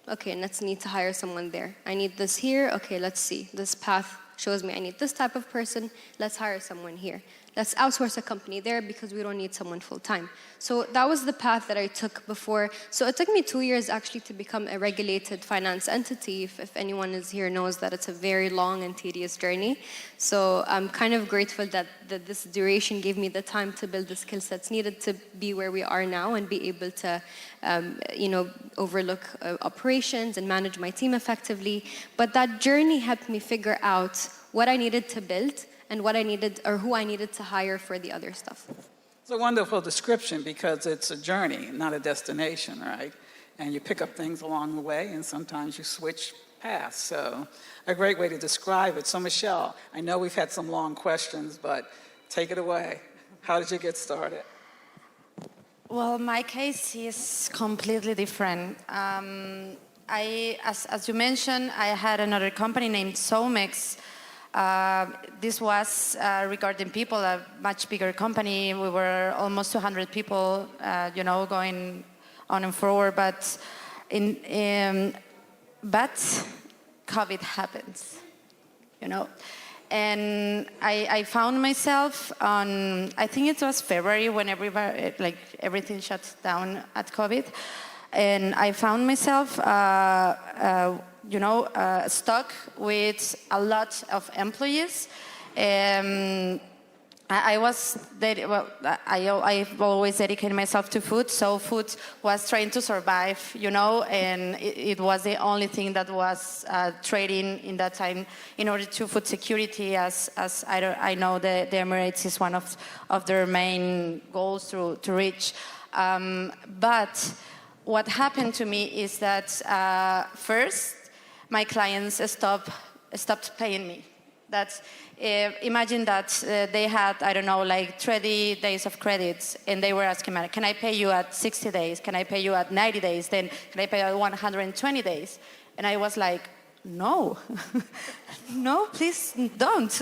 Okay, let's need to hire someone there. I need this here. Okay, let's see. This path shows me I need this type of person. Let's hire someone here. Let's outsource a company there because we don't need someone full-time. So that was the path that I took before. So it took me 2 years actually to become a regulated finance entity. If anyone is here knows that it's a very long and tedious journey. So I'm kind of grateful that this duration gave me the time to build the skill sets needed to be where we are now and be able to overlook operations and manage my team effectively. But that journey helped me figure out what I needed to build and what I needed, or who I needed to hire for the other stuff. It's a wonderful description because it's a journey, not a destination, right? And you pick up things along the way, and sometimes you switch paths. So a great way to describe it. So Michelle, I know we've had some long questions, but take it away. How did you get started? Well, my case is completely different. As you mentioned, I had another company named Somex. This was regarding people, a much bigger company. We were almost 200 people, going on and forward. But COVID happens, And I found myself on, I think it was February when everything shut down at COVID. And I found myself stuck with a lot of employees. I've always dedicated myself to food, so food was trying to survive, and it was the only thing that was trading in that time in order to food security, as I know the Emirates is one of their main goals to reach. But what happened to me is that first, my clients stopped paying me. Imagine that they had, 30 days of credits, and they were asking me, can I pay you at 60 days? Can I pay you at 90 days? Then can I pay you at 120 days? And I was like, no, no, please don't.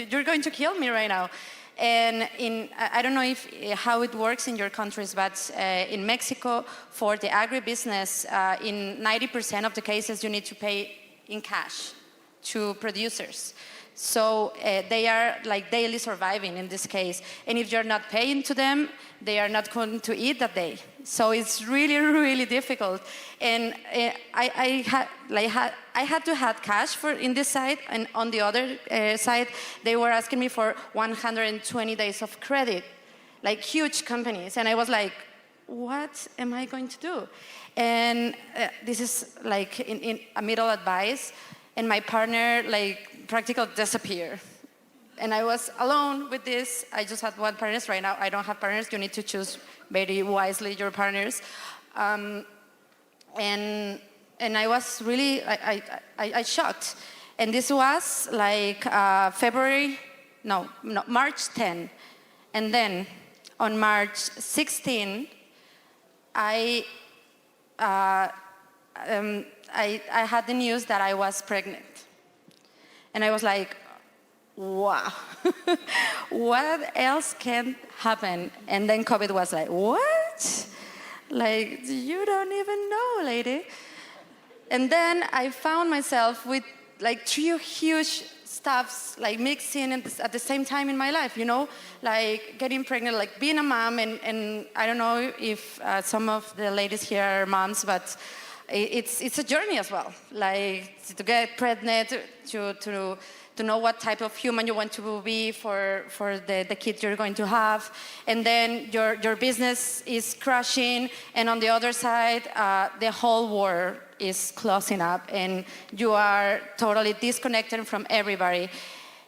You're going to kill me right now. And I don't know how it works in your countries, but in Mexico, for the agribusiness, in 90% of the cases, you need to pay in cash to producers. So they are daily surviving in this case. And if you're not paying to them, they are not going to eat that day. So it's really, really difficult. And I had to have cash in this side, and on the other side, they were asking me for 120 days of credit, huge companies. And I was like, what am I going to do? And this is in a middle advice, and my partner practically disappeared. And I was alone with this. I just had one partner. Right now, I don't have partners. You need to choose very wisely your partners. And I was really, I shocked. And this was March 10. And then on March 16, I had the news that I was pregnant. And I was like, wow, what else can happen? And then COVID was like, what? Like, you don't even know, lady. And then I found myself with like 3 huge stuffs like mixing at the same time in my life, you know, like getting pregnant, like being a mom, and I don't know if some of the ladies here are moms, but it's a journey as well, like to get pregnant, to know what type of human you want to be for the kids you're going to have, and then your business is crashing, and on the other side, the whole world is closing up, and you are totally disconnected from everybody.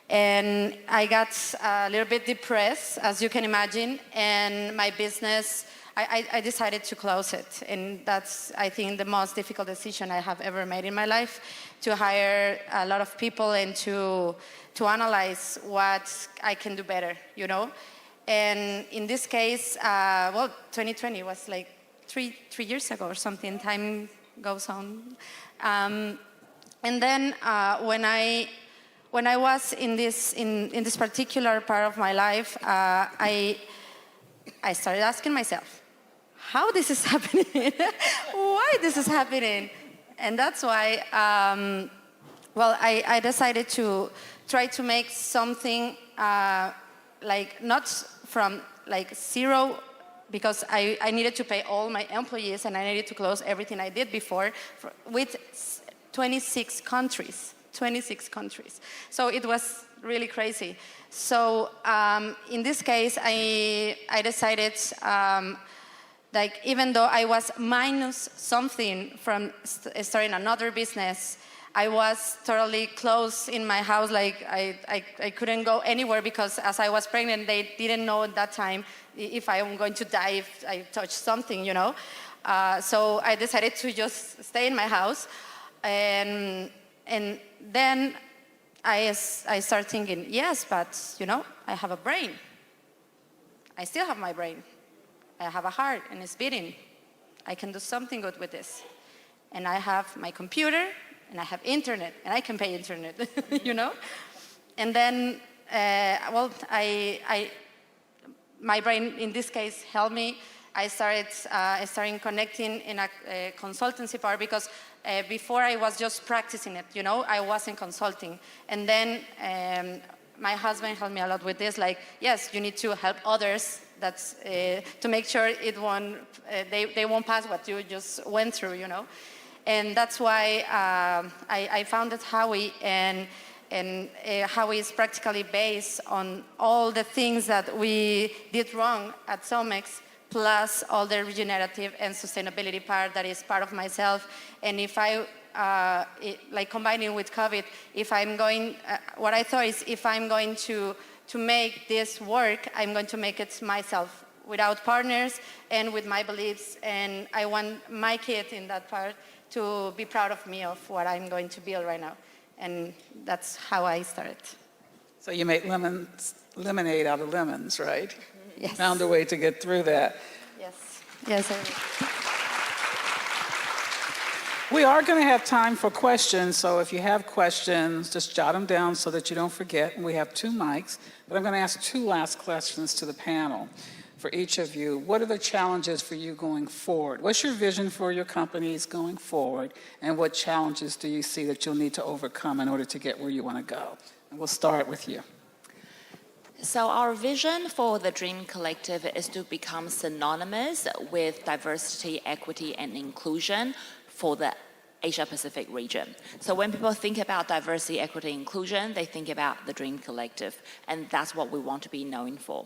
And I got a little bit depressed, as you can imagine, and my business, I decided to close it. And that's, I think, the most difficult decision I have ever made in my life, to hire a lot of people and to analyze what I can do better, you know? And in this case, 2020 was like three years ago or something. Time goes on. And then when I was in this particular part of my life, I started asking myself, how this is happening? Why this is happening? And that's why, I decided to try to make something like not from like zero, because I needed to pay all my employees and I needed to close everything I did before with 26 countries. 26 countries. So it was really crazy. So in this case, I decided, like, even though I was minus something from starting another business, I was totally closed in my house. Like I couldn't go anywhere, because as I was pregnant, they didn't know at that time if I am going to die if I touch something, you know. So I decided to just stay in my house, and then I started thinking, yes, but you know, I have a brain. I still have my brain. I have a heart and it's beating. I can do something good with this. And I have my computer and I have internet and I can pay internet, you know? And then, my brain in this case helped me. I started connecting in a consultancy part, because before I was just practicing it, you know, I wasn't consulting. And then my husband helped me a lot with this, like, yes, you need to help others, that's to make sure it won't, they won't pass what you just went through, you know. And that's why I founded HOWY, and HOWY is practically based on all the things that we did wrong at Somex, plus all the regenerative and sustainability part that is part of myself. And if like combining with COVID, if I'm going, what I thought is, if I'm going to make this work, I'm going to make it myself, without partners and with my beliefs. And I want my kid in that part to be proud of me, of what I'm going to build right now. And that's how I started. So you make lemonade out of lemons, right? Yes. Found a way to get through that. Yes. Yes, I did. We are going to have time for questions, so if you have questions, just jot them down so that you don't forget. And we have 2 mics, but I'm going to ask 2 last questions to the panel for each of you. What are the challenges for you going forward? What's your vision for your companies going forward, and what challenges do you see that you'll need to overcome in order to get where you want to go? And we'll start with you. So our vision for the Dream Collective is to become synonymous with diversity, equity, and inclusion for the Asia-Pacific region. So when people think about diversity, equity, inclusion, they think about the Dream Collective, and that's what we want to be known for.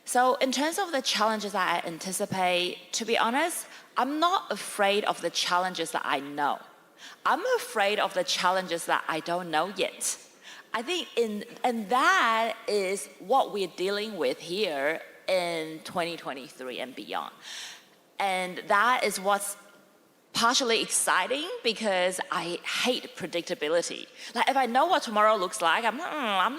So in terms of the challenges that I anticipate, to be honest, I'm not afraid of the challenges that I know. I'm afraid of the challenges that I don't know yet. I think and that is what we're dealing with here in 2023 and beyond. And that is what's partially exciting because I hate predictability. Like if I know what tomorrow looks like, I'm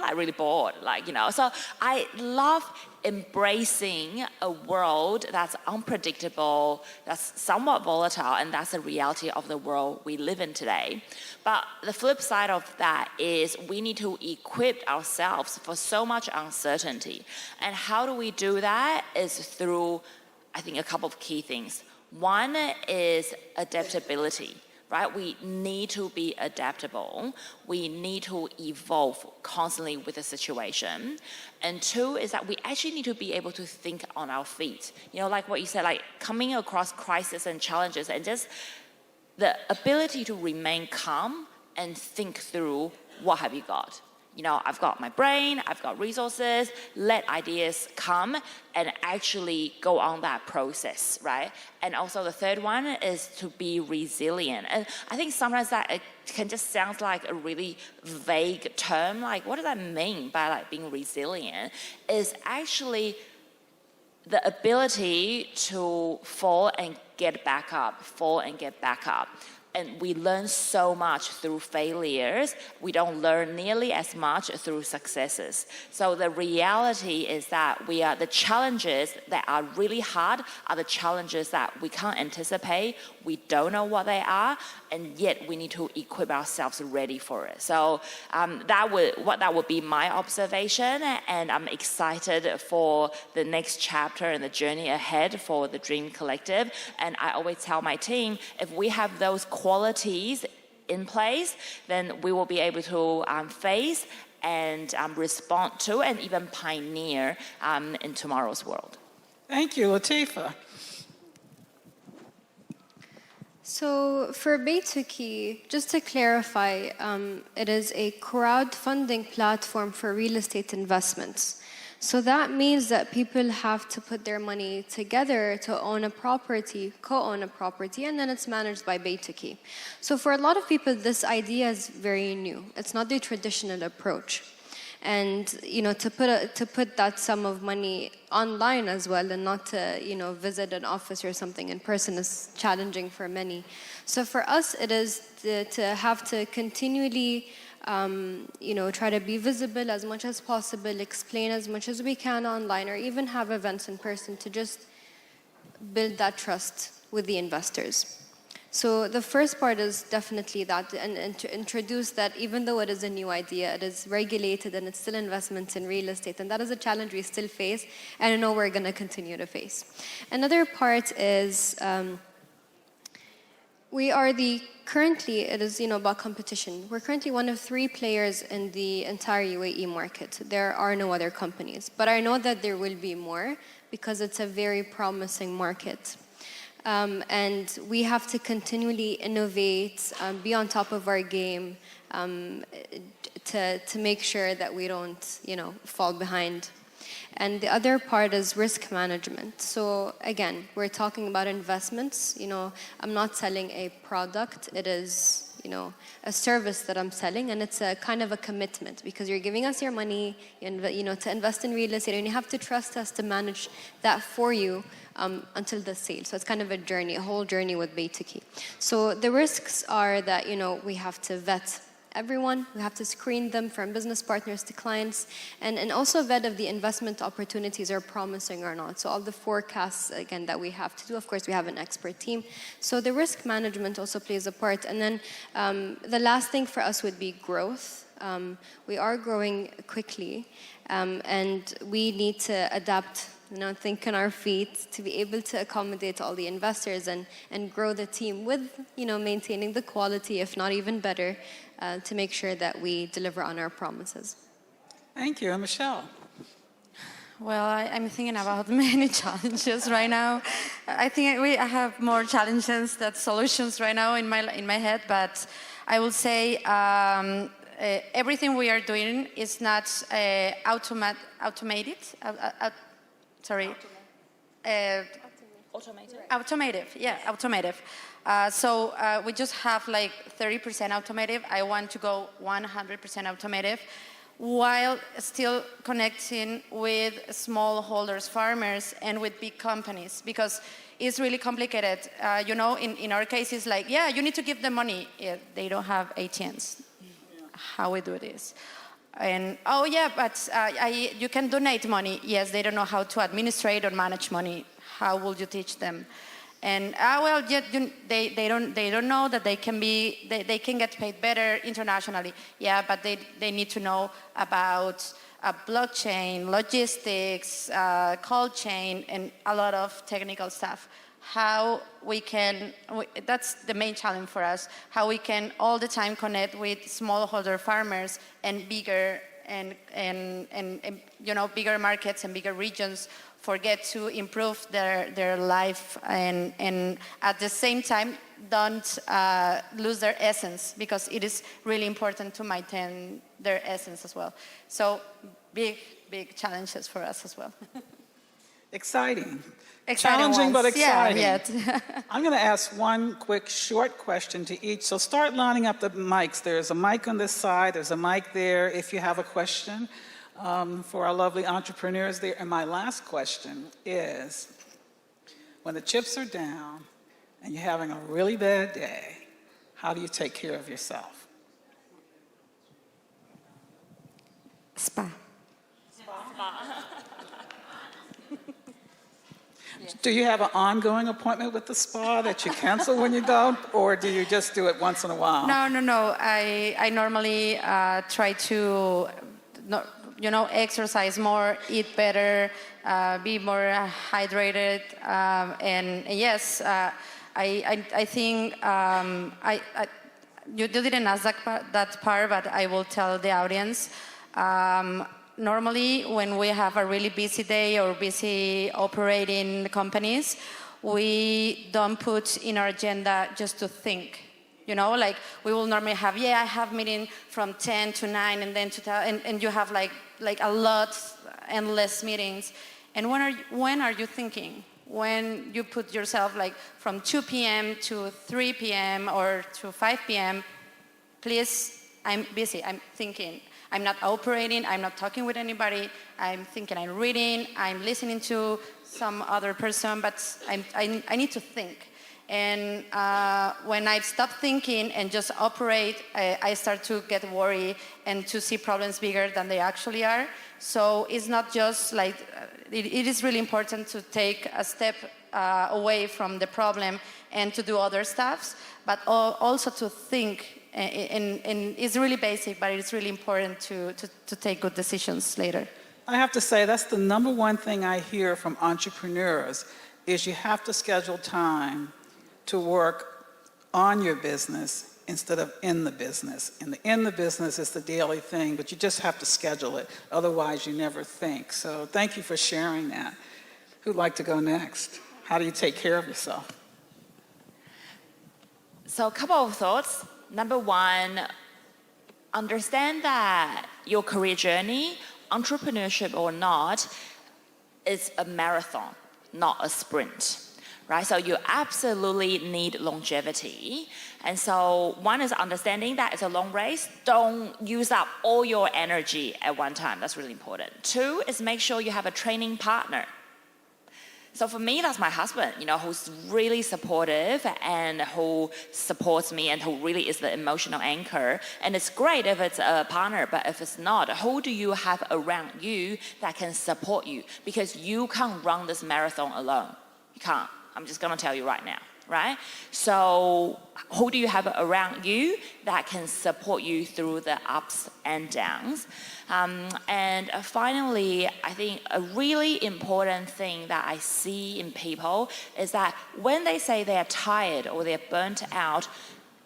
like really bored, like, you know. So I love embracing a world that's unpredictable, that's somewhat volatile, and that's the reality of the world we live in today. But the flip side of that is we need to equip ourselves for so much uncertainty. And how do we do that is through, I think, a couple of key things. One is adaptability, right? We need to be adaptable. We need to evolve constantly with the situation. And two is that we actually need to be able to think on our feet. You know, like what you said, like coming across crises and challenges, and just the ability to remain calm and think through what have you got. You know, I've got my brain, I've got resources, let ideas come and actually go on that process, right? And also the third one is to be resilient. And I think sometimes that it can just sound like a really vague term. Like, what does that mean by like being resilient? Is actually the ability to fall and get back up, fall and get back up. And we learn so much through failures. We don't learn nearly as much through successes. So the reality is that the challenges that are really hard are the challenges that we can't anticipate. We don't know what they are, and yet we need to equip ourselves ready for it. So that would be my observation, and I'm excited for the next chapter and the journey ahead for the Dream Collective. And I always tell my team, if we have those qualities in place, then we will be able to face and respond to and even pioneer in tomorrow's world. Thank you, Latifa. So for Baytuki, just to clarify, it is a crowdfunding platform for real estate investments. So that means that people have to put their money together to own a property, co-own a property, and then it's managed by Baytuki. So for a lot of people, this idea is very new. It's not the traditional approach. And to put that sum of money online as well, and not to visit an office or something in person, is challenging for many. So for us, it is to have to continually try to be visible as much as possible, explain as much as we can online, or even have events in person to just build that trust with the investors. So the first part is definitely that, and to introduce that even though it is a new idea, it is regulated and it's still investments in real estate, and that is a challenge we still face, and I know we're going to continue to face. Another part is currently it is about competition. We're currently one of 3 players in the entire UAE market. There are no other companies, but I know that there will be more because it's a very promising market. And we have to continually innovate, be on top of our game, to make sure that we don't, fall behind. And the other part is risk management. So again, we're talking about investments. I'm not selling a product. It is, a service that I'm selling, and it's a kind of a commitment because you're giving us your money, to invest in real estate, and you have to trust us to manage that for you until the sale. So it's kind of a whole journey with Baytuki. So the risks are that, we have to vet everyone. We have to screen them from business partners to clients, and also vet if the investment opportunities are promising or not. So all the forecasts, again, that we have to do, of course, we have an expert team. So the risk management also plays a part. And then the last thing for us would be growth. We are growing quickly, and we need to adapt, think on our feet to be able to accommodate all the investors and grow the team with, maintaining the quality, if not even better, to make sure that we deliver on our promises. Thank you. And Michelle? Well, I'm thinking about many challenges right now. I think I have more challenges than solutions right now in my head, but I will say everything we are doing is not automated. Automotive. So we just have like 30% automotive. I want to go 100% automotive, while still connecting with smallholders, farmers, and with big companies. Because it's really complicated. In our case, it's like, yeah, you need to give them money. Yeah, they don't have ATMs. How we do this? And, oh yeah, but you can donate money. Yes, they don't know how to administrate or manage money. How will you teach them? And they don't know that they can get paid better internationally. Yeah, but they need to know about blockchain, logistics, cold chain, and a lot of technical stuff. How we can, that's the main challenge for us, how we can all the time connect with smallholder farmers and bigger bigger markets and bigger regions forget to improve their life and at the same time don't lose their essence, because it is really important to maintain their essence as well. So big challenges for us as well. Exciting. Exciting Challenging, ones. but exciting. Yeah. I'm going to ask one quick short question to each. So start lining up the mics. There's a mic on this side. There's a mic there if you have a question for our lovely entrepreneurs there. And my last question is, when the chips are down and you're having a really bad day, how do you take care of yourself? Spa. Do you have an ongoing appointment with the spa that you cancel when you don't, or do you just do it once in a while? No. I normally try to, exercise more, eat better, be more hydrated, and yes, I think you didn't ask that part, but I will tell the audience. Normally, when we have a really busy day or busy operating companies, we don't put in our agenda just to think. Like we will normally have, I have meeting from 10 to 9 and then to 10, and you have like a lot, endless meetings. And when are you thinking? When you put yourself like from 2 p.m. to 3 p.m. or to 5 p.m., please, I'm busy, I'm thinking. I'm not operating, I'm not talking with anybody, I'm thinking, I'm reading, I'm listening to some other person, but I need to think. And when I stop thinking and just operate, I start to get worried and to see problems bigger than they actually are. So it's not just like, it is really important to take a step away from the problem and to do other stuff, but also to think. And it's really basic, but it's really important to take good decisions later. I have to say, that's the number one thing I hear from entrepreneurs, is you have to schedule time to work on your business instead of in the business. And in the business is the daily thing, but you just have to schedule it. Otherwise, you never think. So thank you for sharing that. Who'd like to go next? How do you take care of yourself? So a couple of thoughts. Number one, understand that your career journey, entrepreneurship or not, is a marathon, not a sprint, right? So you absolutely need longevity. And so one is understanding that it's a long race. Don't use up all your energy at one time. That's really important. Two is make sure you have a training partner. So for me, that's my husband, who's really supportive and who supports me and who really is the emotional anchor. And it's great if it's a partner, but if it's not, who do you have around you that can support you? Because you can't run this marathon alone. You can't. I'm just going to tell you right now, right? So who do you have around you that can support you through the ups and downs? And finally, I think a really important thing that I see in people is that when they say they're tired or they're burnt out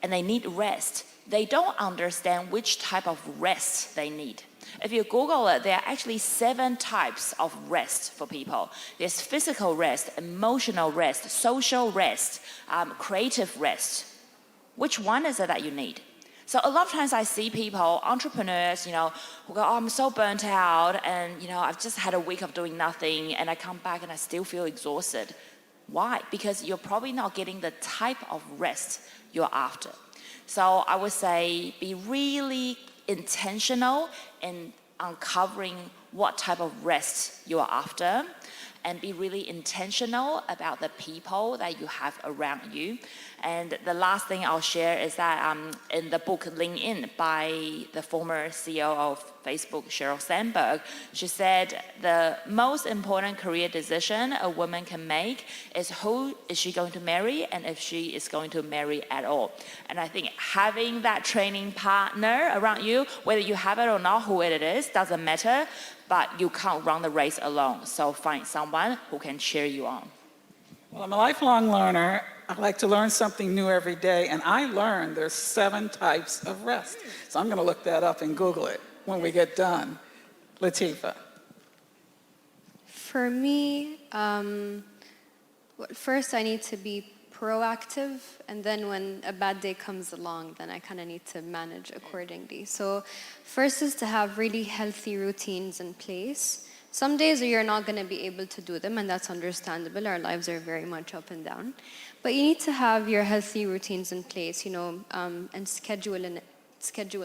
and they need rest, they don't understand which type of rest they need. If you Google it, there are actually 7 types of rest for people. There's physical rest, emotional rest, social rest, creative rest. Which one is it that you need? So a lot of times I see people, entrepreneurs, who go, oh, I'm so burnt out and, I've just had a week of doing nothing and I come back and I still feel exhausted. Why? Because you're probably not getting the type of rest you're after. So I would say be really intentional in uncovering what type of rest you are after. and be really intentional about the people that you have around you. And the last thing I'll share is that in the book Lean In by the former CEO of Facebook, Sheryl Sandberg, she said the most important career decision a woman can make is who is she going to marry and if she is going to marry at all. And I think having that training partner around you, whether you have it or not, who it is, doesn't matter, but you can't run the race alone. So find someone who can cheer you on. Well, I'm a lifelong learner. I like to learn something new every day, and I learned there's 7 types of rest. So I'm going to look that up and Google it when we get done. Latifa. For me, first I need to be proactive, and then when a bad day comes along, then I kind of need to manage accordingly. So first is to have really healthy routines in place. Some days you're not going to be able to do them, and that's understandable. Our lives are very much up and down. But you need to have your healthy routines in place, and schedule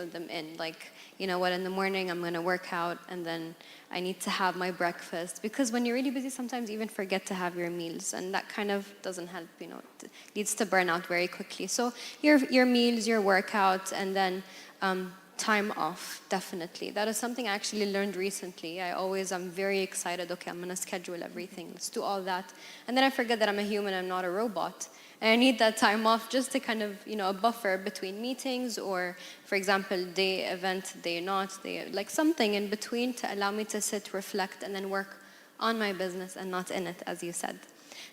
them in. Like, you know what, in the morning I'm going to work out, and then I need to have my breakfast. Because when you're really busy, sometimes you even forget to have your meals, and that kind of doesn't help, it leads to burnout very quickly. So your meals, your workout, and then time off, definitely. That is something I actually learned recently. I'm very excited, okay, I'm gonna schedule everything, let's do all that. And then I forget that I'm a human, I'm not a robot. And I need that time off just to kind of, a buffer between meetings or, for example, day event, day not, like something in between to allow me to sit, reflect, and then work on my business and not in it, as you said.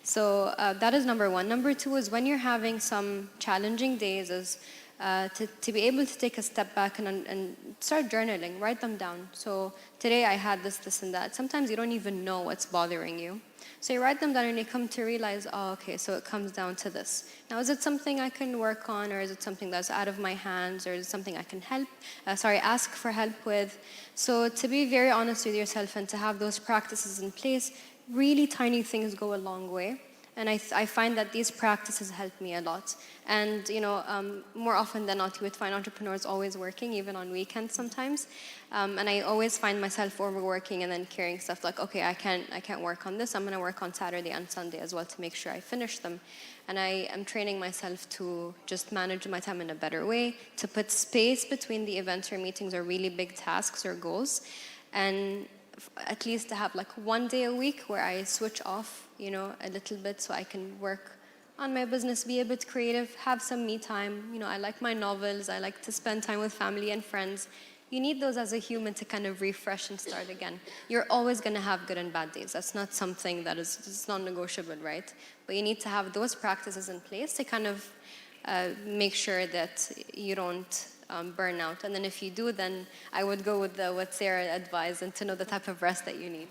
So that is number 1. Number 2 is when you're having some challenging days is to be able to take a step back and start journaling, write them down. So today I had this, and that. Sometimes you don't even know what's bothering you. So you write them down and you come to realize, oh, okay, so it comes down to this. Now, is it something I can work on, or is it something that's out of my hands, or is it something I can ask for help with? So to be very honest with yourself and to have those practices in place, really tiny things go a long way. And I find that these practices help me a lot. And more often than not, you would find entrepreneurs always working, even on weekends sometimes. And I always find myself overworking and then carrying stuff like, okay, I can't work on this. I'm going to work on Saturday and Sunday as well to make sure I finish them. And I am training myself to just manage my time in a better way, to put space between the events or meetings or really big tasks or goals, and at least to have like one day a week where I switch off, a little bit so I can work on my business, be a bit creative, have some me time. I like my novels. I like to spend time with family and friends. You need those as a human to kind of refresh and start again. You're always going to have good and bad days. That's not something that is just non-negotiable, right? But you need to have those practices in place to kind of make sure that you don't burn out. And then if you do, then I would go with what Sarah advised and to know the type of rest that you need.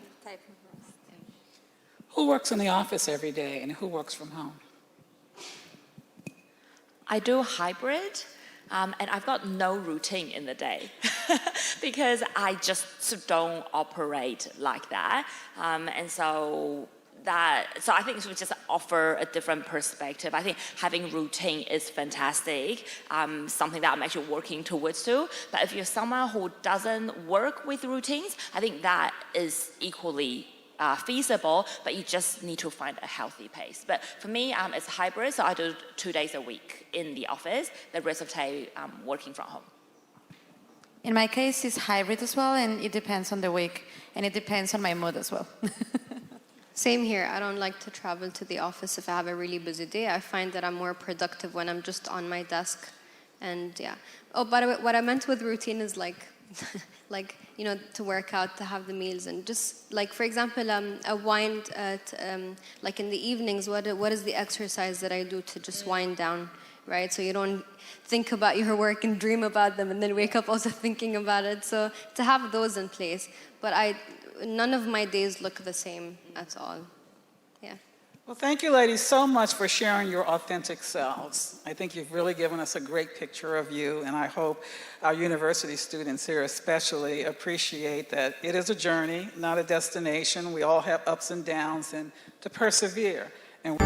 Who works in the office every day and who works from home? I do hybrid, and I've got no routine in the day because I just don't operate like that. So I think it would just offer a different perspective. I think having routine is fantastic, something that I'm actually working towards too. But if you're someone who doesn't work with routines, I think that is equally feasible, but you just need to find a healthy pace. But for me, it's hybrid, so I do 2 days a week in the office, the rest of the day working from home. In my case, it's hybrid as well, and it depends on the week, and it depends on my mood as well. Same here. I don't like to travel to the office if I have a really busy day. I find that I'm more productive when I'm just on my desk. And yeah. Oh, by the way, what I meant with routine is like to work out, to have the meals, and just like, for example, a wind, like in the evenings, what is the exercise that I do to just wind down, right? So you don't think about your work and dream about them and then wake up also thinking about it. So to have those in place. But none of my days look the same at all. Yeah. Well, thank you, ladies, so much for sharing your authentic selves. I think you've really given us a great picture of you, and I hope our university students here especially appreciate that it is a journey, not a destination. We all have ups and downs, and to persevere. And